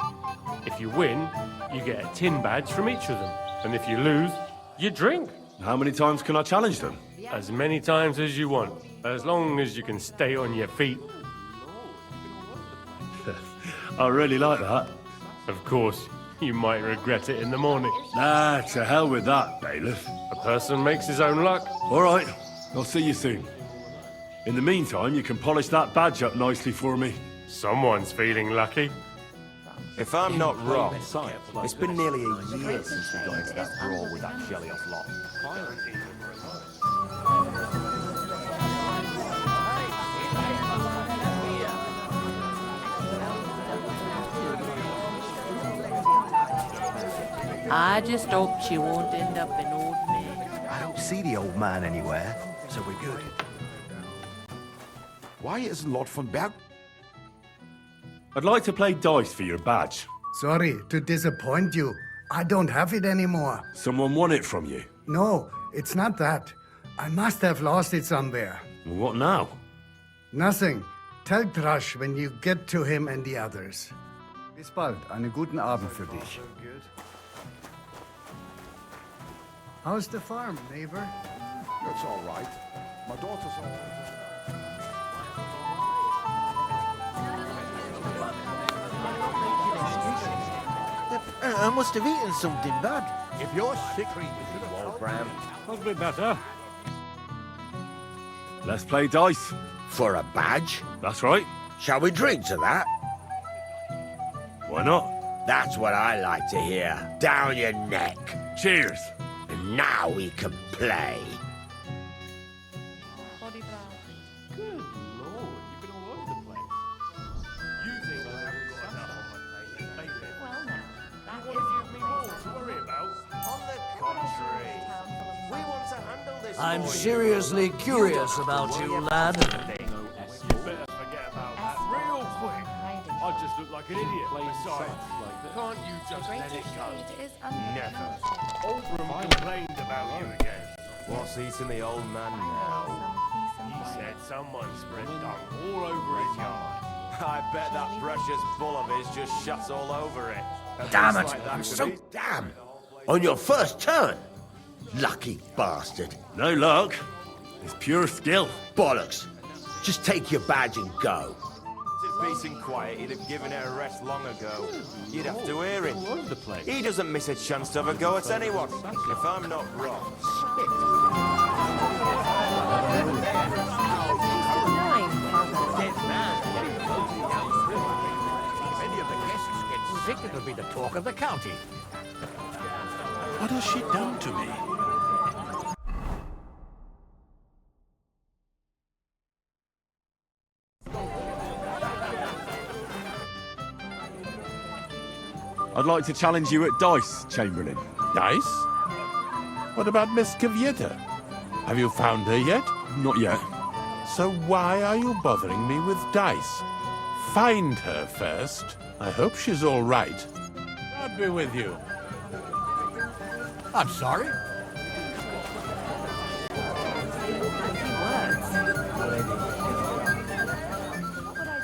If you win, you get a tin badge from each of them. And if you lose, you drink.
How many times can I challenge them?
As many times as you want, as long as you can stay on your feet.
I really like that.
Of course, you might regret it in the morning.
Nah, to hell with that, bailiff.
A person makes his own luck.
All right, I'll see you soon. In the meantime, you can polish that badge up nicely for me.
Someone's feeling lucky.
If I'm not wrong, it's been nearly a year since we got into that brawl with that Shelley-off lot.
I just hope she won't end up in old man.
I don't see the old man anywhere, so we're good.
Why is Lord von Berg...
I'd like to play dice for your badge.
Sorry to disappoint you. I don't have it anymore.
Someone won it from you.
No, it's not that. I must have lost it somewhere.
What now?
Nothing. Tell Thrush when you get to him and the others. Bis bald. Einen guten Abend für dich. How's the farm, neighbor?
It's all right. My daughter's all...
I must have eaten something bad.
If you're sick, you should have
told Bram.
Could be better.
Let's play dice.
For a badge?
That's right.
Shall we drink to that?
Why not?
That's what I like to hear. Down your neck.
Cheers.
And now we can play.
Good lord, you've been all over the place. You think I haven't got enough on my plate, lately?
Well, now, that
You want to give me more to worry about?
On the contrary, we want to handle this.
I'm
for you.
seriously curious about you, lad.
You better forget about that real quick. I just look like an idiot. Besides, can't you just let it go? Never. Oldham complained about you again.
What's eating the old man now?
He said someone spread dung all over his yard.
I bet that precious bull of his just shuts all over it.
Damn
Like
it!
that
I'm
could
so
be-
damn. On your first turn. Lucky bastard.
No luck. It's pure skill.
Bollocks. Just take your badge and go.
Peace and quiet, he'd have given it a rest long ago. You'd have to hear him. He doesn't miss a chance to have a go at anyone. If I'm not wrong.
If any of the guests get sick, it'll be the talk of the county.
What has she done to me? I'd like to challenge you at dice, Chamberlain.
Dice? What about Miss Cavieta? Have you found her yet?
Not yet.
So why are you bothering me with dice? Find her first. I hope she's all right. God be with you.
I'm sorry.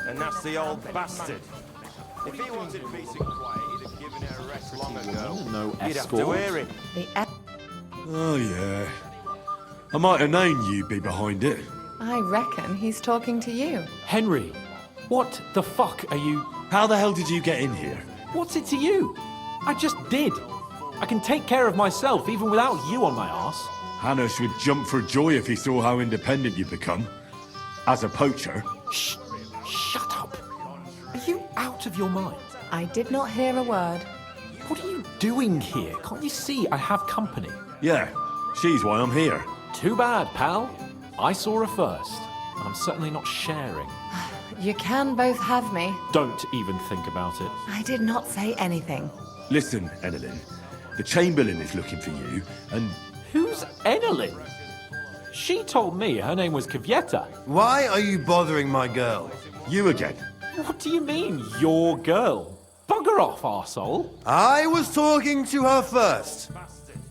And that's the old bastard. If he wanted peace and quiet, he'd have given it a rest long ago.
No
You'd have to hear him.
Oh, yeah. I might have known you'd be behind it.
I reckon he's talking to you.
Henry, what the fuck are you...
How the hell did you get in here?
What's it to you? I just did. I can take care of myself even without you on my arse.
Hannes would jump for joy if he saw how independent you've become. As a poacher.
Shh! Shut up! Are you out of your mind?
I did not hear a word.
What are you doing here? Can't you see I have company?
Yeah, she's why I'm here.
Too bad, pal. I saw her first, and I'm certainly not sharing.
You can both have me.
Don't even think about it.
I did not say anything.
Listen, Enelin. The Chamberlain is looking for you, and...
Who's Enelin? She told me her name was Cavieta.
Why are you bothering my girl?
You again.
What do you mean, your girl? Bugger off, arsehole.
I was talking to her first.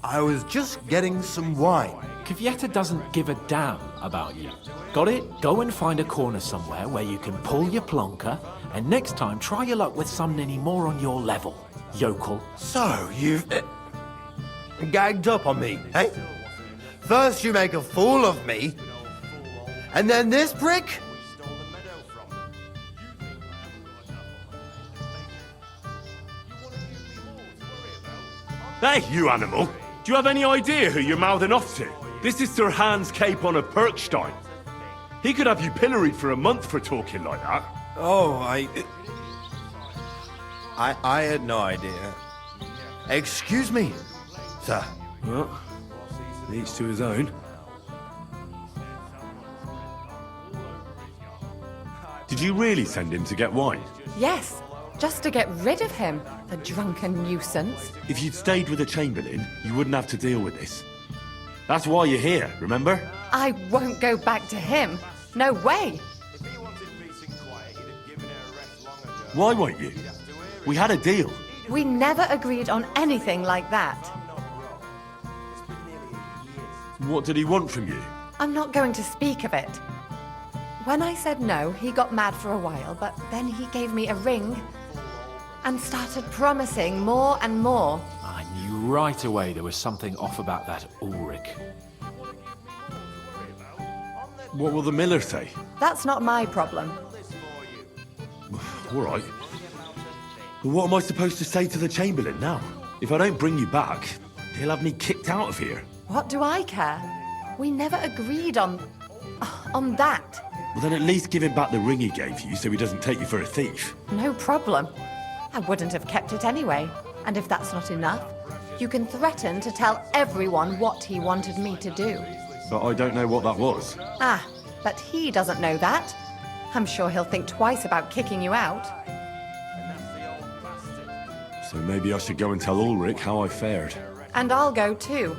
I was just getting some wine.
Cavieta doesn't give a damn about you. Got it? Go and find a corner somewhere where you can pull your plonker, and next time try your luck with someone any more on your level, yokel.
So, you've gagged up on me, eh? First you make a fool of me, and then this prick?
Hey, you animal! Do you have any idea who you're mouthing off to? This is Sir Hans Cape on a Perkstein. He could have you pilloried for a month for talking like that.
Oh, I had no idea. Excuse me, sir.
Well, each to his own. Did you really send him to get wine?
Yes, just to get rid of him, the drunken nuisance.
If you'd stayed with the Chamberlain, you wouldn't have to deal with this. That's why you're here, remember?
I won't go back to him. No way.
Why won't you? We had a deal.
We never agreed on anything like that.
What did he want from you?
I'm not going to speak of it. When I said no, he got mad for a while, but then he gave me a ring and started promising more and more.
I knew right away there was something off about that Ulrich.
What will the miller say?
That's not my problem.
All right. But what am I supposed to say to the Chamberlain now? If I don't bring you back, he'll have me kicked out of here.
What do I care? We never agreed on... on that.
Well, then at least give him back the ring he gave you so he doesn't take you for a thief.
No problem. I wouldn't have kept it anyway. And if that's not enough, you can threaten to tell everyone what he wanted me to do.
But I don't know what that was.
Ah, but he doesn't know that. I'm sure he'll think twice about kicking you out.
So maybe I should go and tell Ulrich how I fared.
And I'll go too.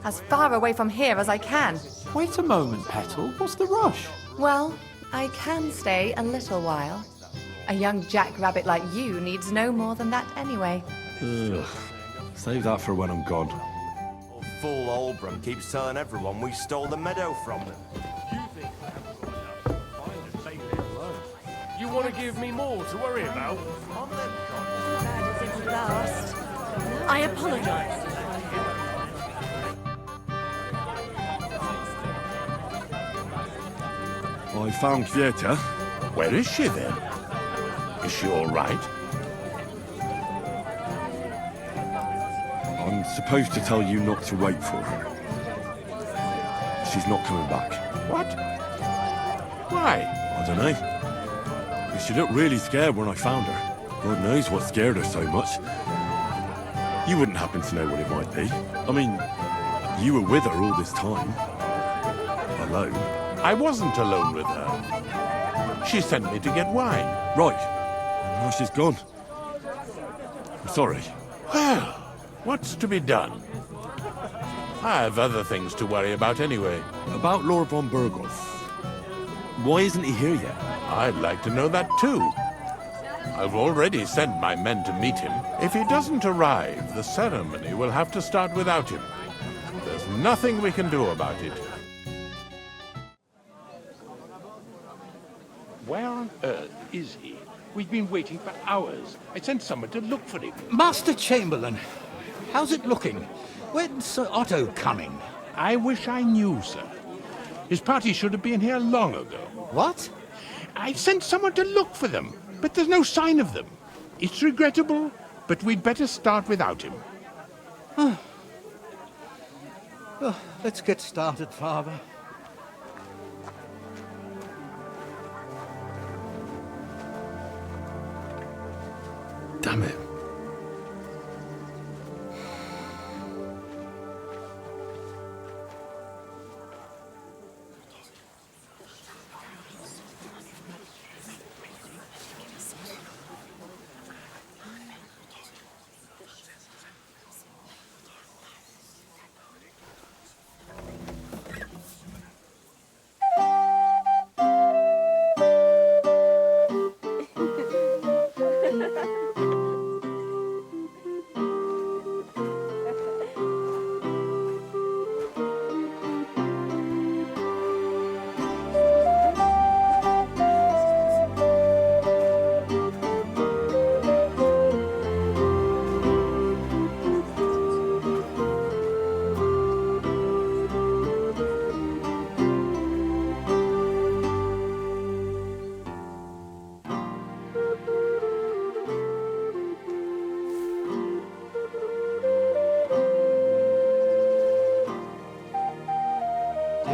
As far away from here as I can.
Wait a moment, Petal. What's the rush?
Well, I can stay a little while. A young jackrabbit like you needs no more than that anyway.
Ugh. Save that for when I'm gone.
Fool Olbram keeps telling everyone we stole the meadow from them.
You want to give me more to worry about?
I apologize.
I found Kvieta.
Where is she then? Is she all right?
I'm supposed to tell you not to wait for her. She's not coming back.
What? Why?
I don't know. She looked really scared when I found her. God knows what scared her so much. You wouldn't happen to know what it might be. I mean, you were with her all this time. Alone.
I wasn't alone with her. She sent me to get wine.
Right. Now she's gone. I'm sorry.
Well, what's to be done? I have other things to worry about anyway.
About Lord von Berghoff. Why isn't he here yet?
I'd like to know that too. I've already sent my men to meet him. If he doesn't arrive, the ceremony will have to start without him. There's nothing we can do about it.
Where on earth is he? We've been waiting for hours. I sent someone to look for him.
Master Chamberlain, how's it looking? When's Sir Otto coming?
I wish I knew, sir. His party should have been here long ago.
What?
I sent someone to look for them, but there's no sign of them. It's regrettable, but we'd better start without him.
Let's get started, Father.
Damn it.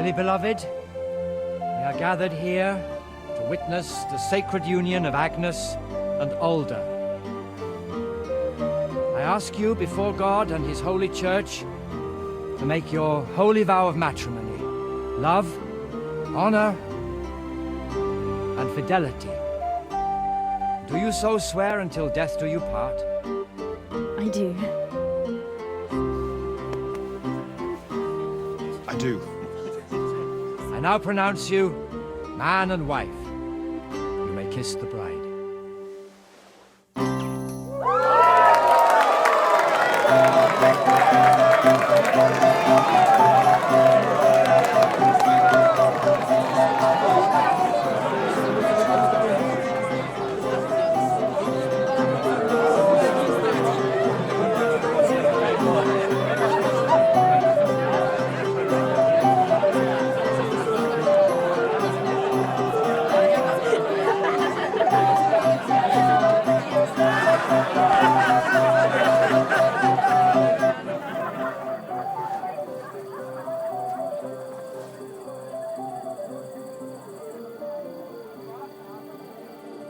Dearly beloved, we are gathered here to witness the sacred union of Agnes and Alda. I ask you before God and His holy church to make your holy vow of matrimony, love, honor, and fidelity. Do you so swear until death do you part?
I do.
I do.
I now pronounce you man and wife. You may kiss the bride.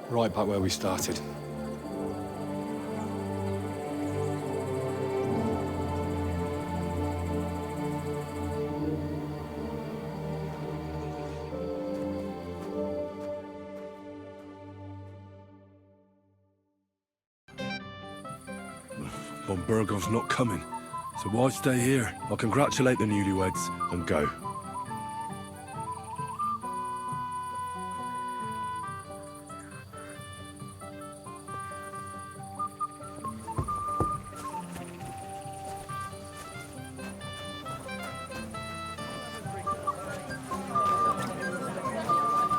Right back where we started.
Von Bergov's not coming, so why stay here? I'll congratulate the newlyweds and go.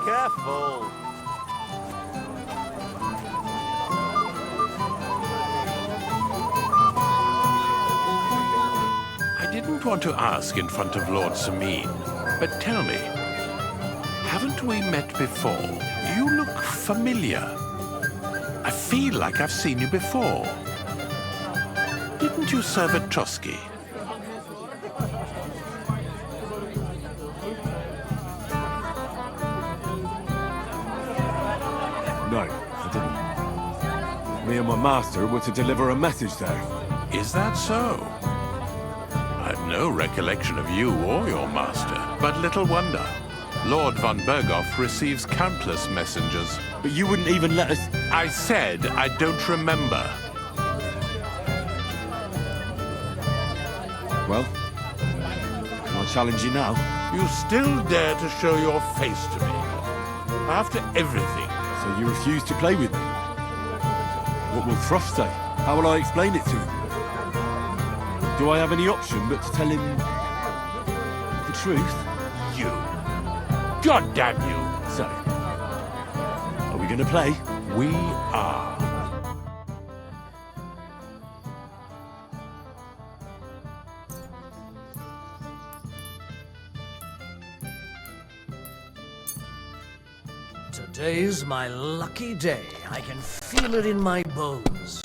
Careful!
I didn't want to ask in front of Lord Sameen, but tell me, haven't we met before? You look familiar. I feel like I've seen you before. Didn't you serve at Trotsky?
No, I didn't. Me and my master were to deliver a message there.
Is that so? I've no recollection of you or your master, but little wonder. Lord von Berghoff receives countless messengers.
But you wouldn't even let us...
I said I don't remember.
Well, can I challenge you now?
You still dare to show your face to me? After everything.
So you refuse to play with me? What will Thrush say? How will I explain it to him? Do I have any option but to tell him the truth?
You. God damn you.
So, are we going to play?
We are.
Today's my lucky day. I can feel it in my bones.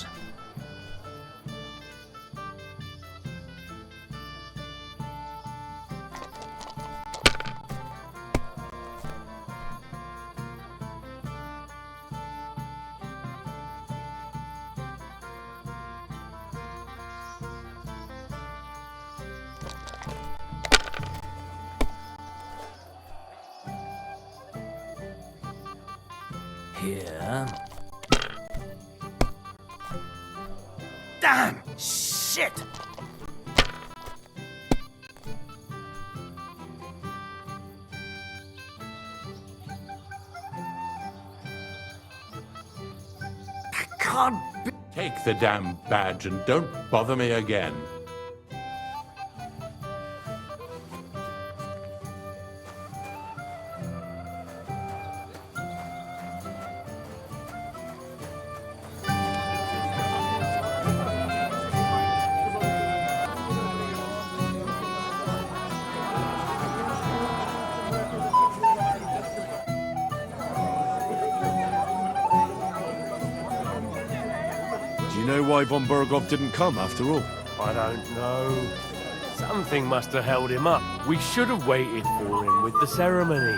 Here. Damn! Shit! I can't be...
Take the damn badge and don't bother me again.
Do you know why von Berghoff didn't come after all?
I don't know. Something must have held him up. We should have waited for him with the ceremony.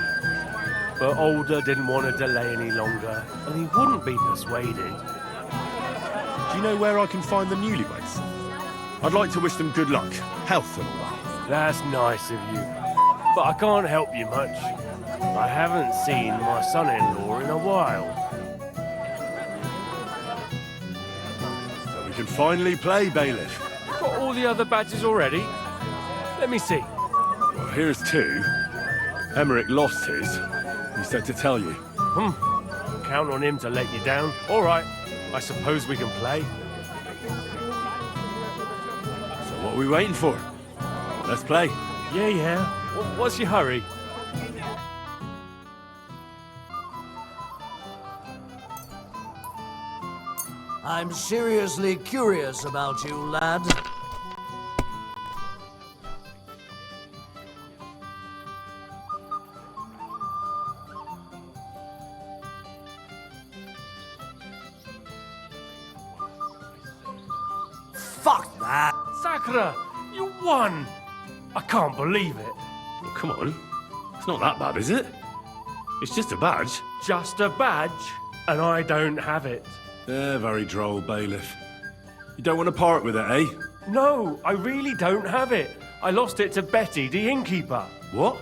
But Alder didn't want to delay any longer, and he wouldn't be persuaded.
Do you know where I can find the newlyweds? I'd like to wish them good luck, health and all that.
That's nice of you. But I can't help you much. I haven't seen my son-in-law in a while.
So we can finally play, Bailiff.
Got all the other badges already? Let me see.
Well, here's two. Emmerich lost his. He said to tell you.
Count on him to let you down. All right. I suppose we can play.
So what are we waiting for? Let's play.
Yeah. What's your hurry?
I'm seriously curious about you, lad. Fuck that!
Sakura, you won! I can't believe it.
Well, come on. It's not that bad, is it? It's just a badge.
Just a badge? and I don't have it.
Very droll, bailiff. You don't want to part with it, eh?
No, I really don't have it. I lost it to Betty, the innkeeper.
What?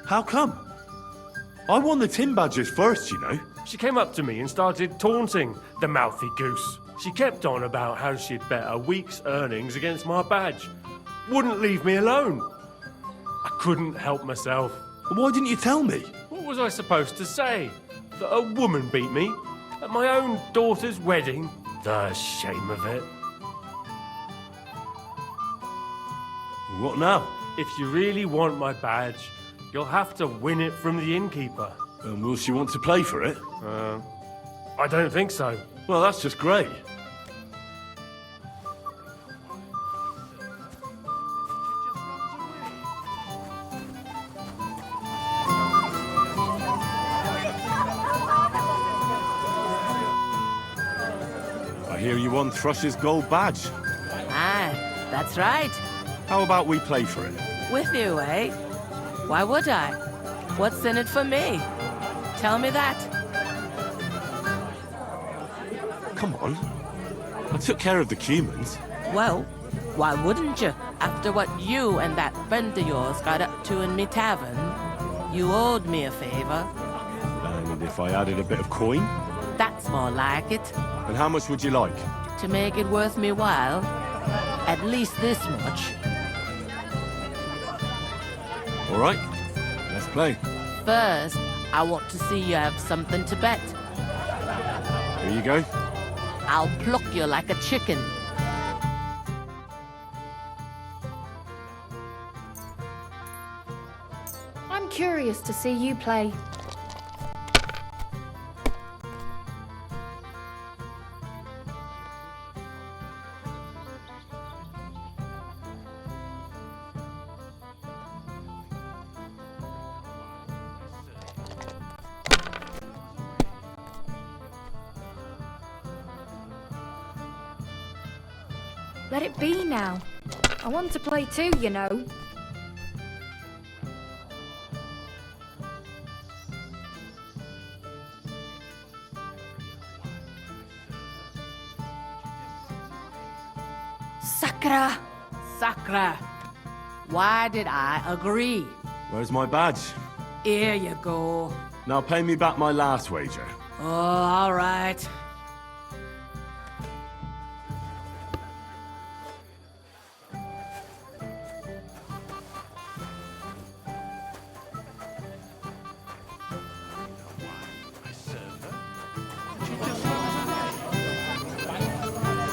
How come? I won the tin badges first, you know.
She came up to me and started taunting, the mouthy goose. She kept on about how she'd bet a week's earnings against my badge. Wouldn't leave me alone. I couldn't help myself.
Why didn't you tell me?
What was I supposed to say? That a woman beat me? At my own daughter's wedding? The shame of it.
What now?
If you really want my badge, you'll have to win it from the innkeeper.
And will she want to play for it?
I don't think so.
Well, that's just great. I hear you won Thrush's gold badge.
Ah, that's right.
How about we play for it?
With you, eh? Why would I? What's in it for me? Tell me that.
Come on. I took care of the Cumans.
Well, why wouldn't you? After what you and that friend of yours got up to in me tavern, you owed me a favor.
And if I added a bit of coin?
That's more like it.
And how much would you like?
To make it worth me while, at least this much.
All right, let's play.
First, I want to see you have something to bet.
Here you go.
I'll pluck you like a chicken.
I'm curious to see you play. Let it be now. I want to play too, you know. Sakra!
Sakra! Why did I agree?
Where's my badge?
Here you go.
Now pay me back my last wager.
Oh, all right.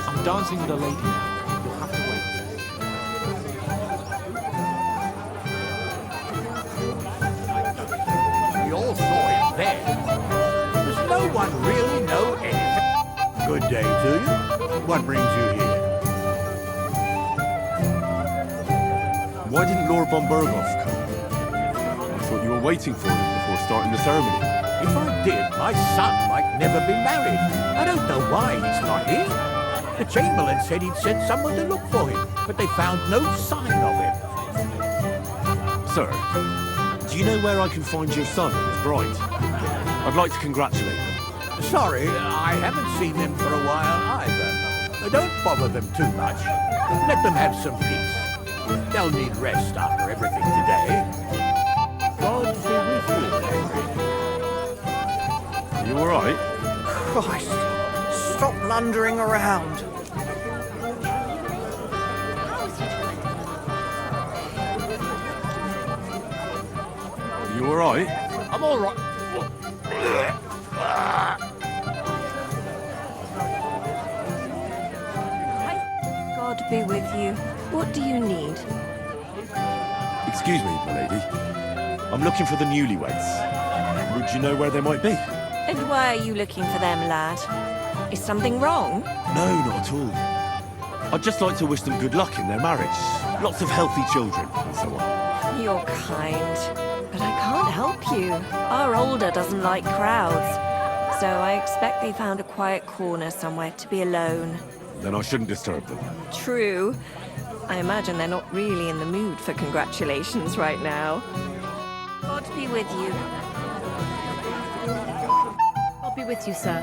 I'm dancing with a lady now. You'll have to wait.
We all saw it then. Does no one really know anything? Good day to you. What brings you here?
Why didn't Lord von Berghoff come? I thought you were waiting for him before starting the ceremony.
If I did, my son might never be married. I don't know why he's not here. The Chamberlain said he'd sent someone to look for him, but they found no sign of him.
Sir, do you know where I can find your son and his bride? I'd like to congratulate them.
Sorry, I haven't seen them for a while either. Don't bother them too much. Let them have some peace. They'll need rest after everything today. God be with you.
You all right?
Christ, stop blundering around.
You all right?
I'm all right.
God be with you. What do you need?
Excuse me, my lady. I'm looking for the newlyweds. Would you know where they might be?
And why are you looking for them, lad? Is something wrong?
No, not at all. I'd just like to wish them good luck in their marriage. Lots of healthy children, and so on.
You're kind, but I can't help you. Our older doesn't like crowds, so I expect they found a quiet corner somewhere to be alone.
Then I shouldn't disturb them.
True. I imagine they're not really in the mood for congratulations right now. God be with you.
I'll be with you, sir.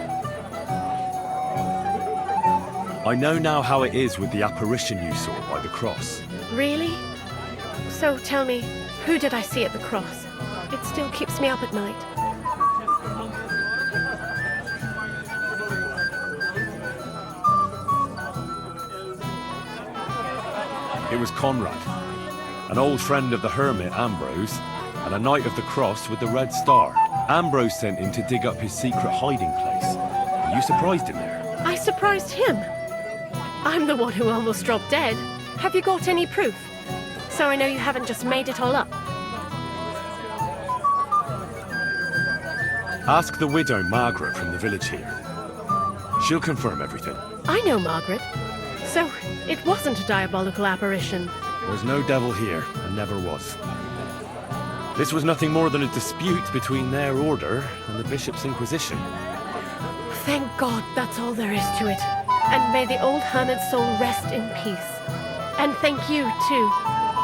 I know now how it is with the apparition you saw by the cross.
Really? So tell me, who did I see at the cross? It still keeps me up at night.
It was Conrad, an old friend of the hermit Ambrose, and a knight of the cross with the red star. Ambrose sent him to dig up his secret hiding place. You surprised him there.
I surprised him. I'm the one who almost dropped dead. Have you got any proof? So I know you haven't just made it all up.
Ask the widow Margaret from the village here. She'll confirm everything.
I know Margaret. So it wasn't a diabolical apparition.
There's no devil here, and never was. This was nothing more than a dispute between their order and the bishop's inquisition.
Thank God that's all there is to it. And may the old hermit's soul rest in peace. And thank you, too.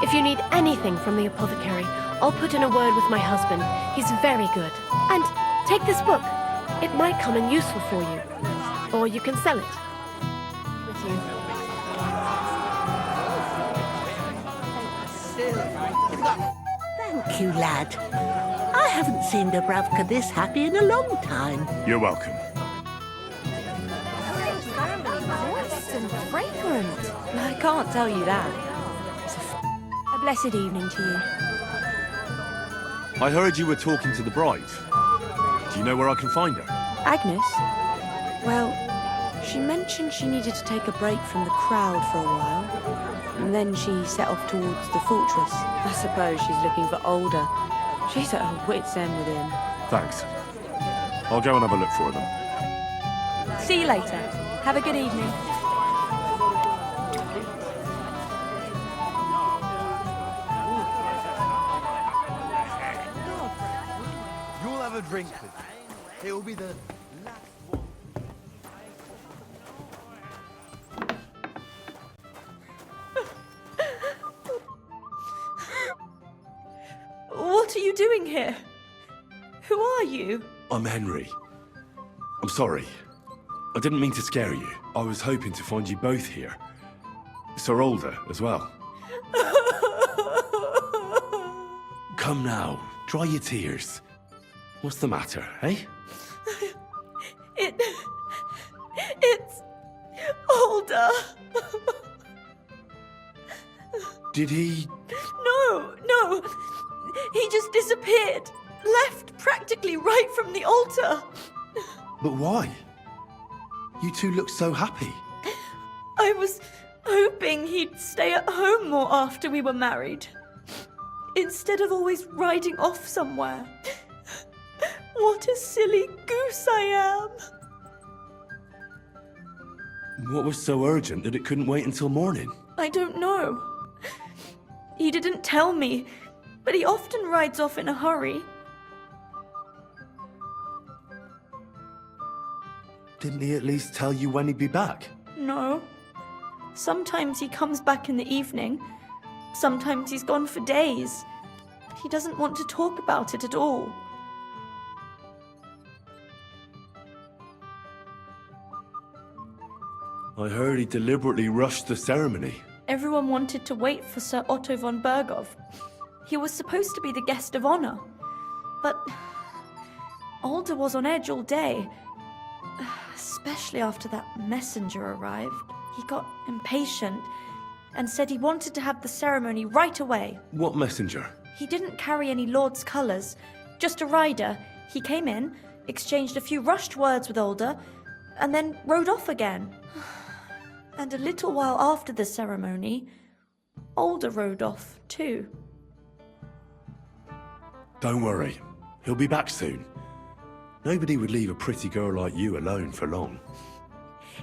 If you need anything from the apothecary, I'll put in a word with my husband. He's very good. And take this book. It might come in useful for you. Or you can sell it. With you.
Thank you, lad. I haven't seen Dubravka this happy in a long time.
You're welcome.
Moist and fragrant. I can't tell you that. It's a blessed evening to you.
I heard you were talking to the bride. Do you know where I can find her?
Agnes? Well, she mentioned she needed to take a break from the crowd for a while. And then she set off towards the fortress. I suppose she's looking for Older. She's at her wit's end with him.
Thanks. I'll go and have a look for them.
See you later. Have a good evening.
You'll have a drink with me. It will be the last one.
What are you doing here? Who are you?
I'm Henry. I'm sorry. I didn't mean to scare you. I was hoping to find you both here. Sir Older as well. Come now, dry your tears. What's the matter, eh?
It's Older.
Did he...
No. He just disappeared. Left practically right from the altar.
But why? You two look so happy.
I was hoping he'd stay at home more after we were married. Instead of always riding off somewhere. What a silly goose I am.
What was so urgent that it couldn't wait until morning?
I don't know. He didn't tell me, but he often rides off in a hurry.
Didn't he at least tell you when he'd be back?
No. Sometimes he comes back in the evening. Sometimes he's gone for days. He doesn't want to talk about it at all.
I heard he deliberately rushed the ceremony.
Everyone wanted to wait for Sir Otto von Berghoff. He was supposed to be the guest of honor. But Older was on edge all day. Especially after that messenger arrived. He got impatient and said he wanted to have the ceremony right away.
What messenger?
He didn't carry any lord's colours, just a rider. He came in, exchanged a few rushed words with Older, and then rode off again. And a little while after the ceremony, Older rode off too.
Don't worry. He'll be back soon. Nobody would leave a pretty girl like you alone for long.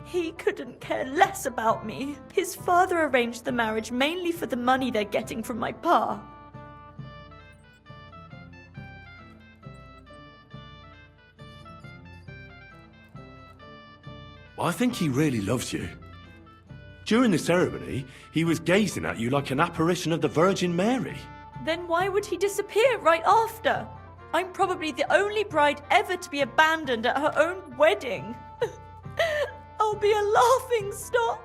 He couldn't care less about me. His father arranged the marriage mainly for the money they're getting from my pa.
I think he really loves you. During the ceremony, he was gazing at you like an apparition of the Virgin Mary.
Then why would he disappear right after? I'm probably the only bride ever to be abandoned at her own wedding. I'll be a laughing stock.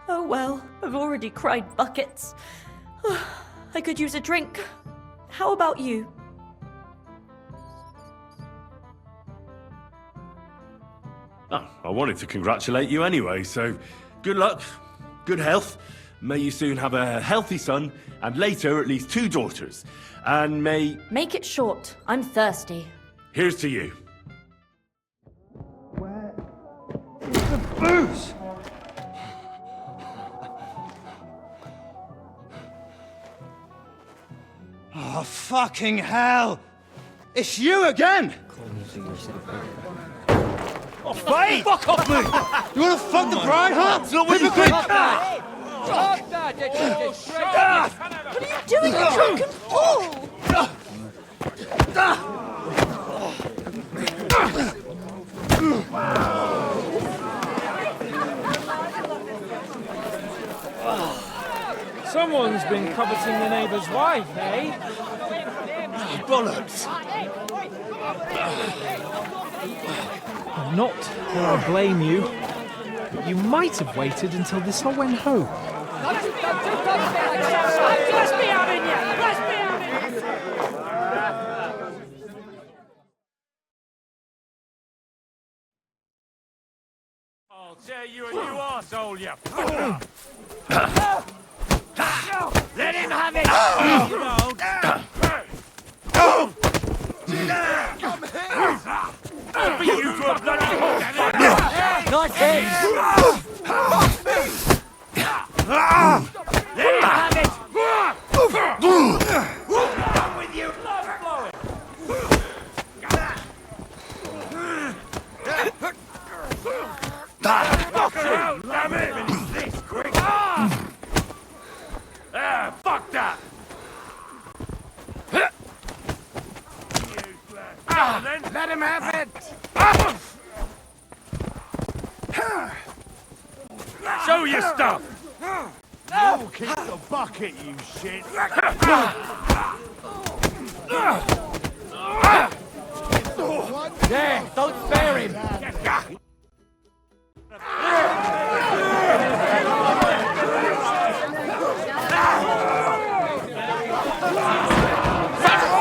Oh well, I've already cried buckets. I could use a drink. How about you?
Oh, I wanted to congratulate you anyway, so good luck, good health. May you soon have a healthy son, and later at least 2 daughters. And may...
Make it short. I'm thirsty.
Here's to you.
The booze!
Oh, fucking hell! It's you again!
Oh, fuck off me!
You wanna fuck the bride, huh?
It's not what you think!
Stop that!
What are you doing, you drunken fool?
Someone's been coveting the neighbour's wife, eh?
Bollocks!
Not that I blame you, but you might have waited until this all went home.
Let's be having you! Let's be having you! I'll tear you a new arsehole, you Let him have it! You won't. I'll beat you to a bloody halt!
Nice hit!
Let him have it! I'm with you! Damn it! Finish this quick! Fuck that! Then let him have it! Show your stuff! You keep the bucket, you shit!
There, don't spare him!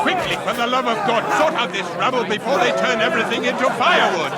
Quickly, for the love of God, sort out this rabble before they turn everything into firewood!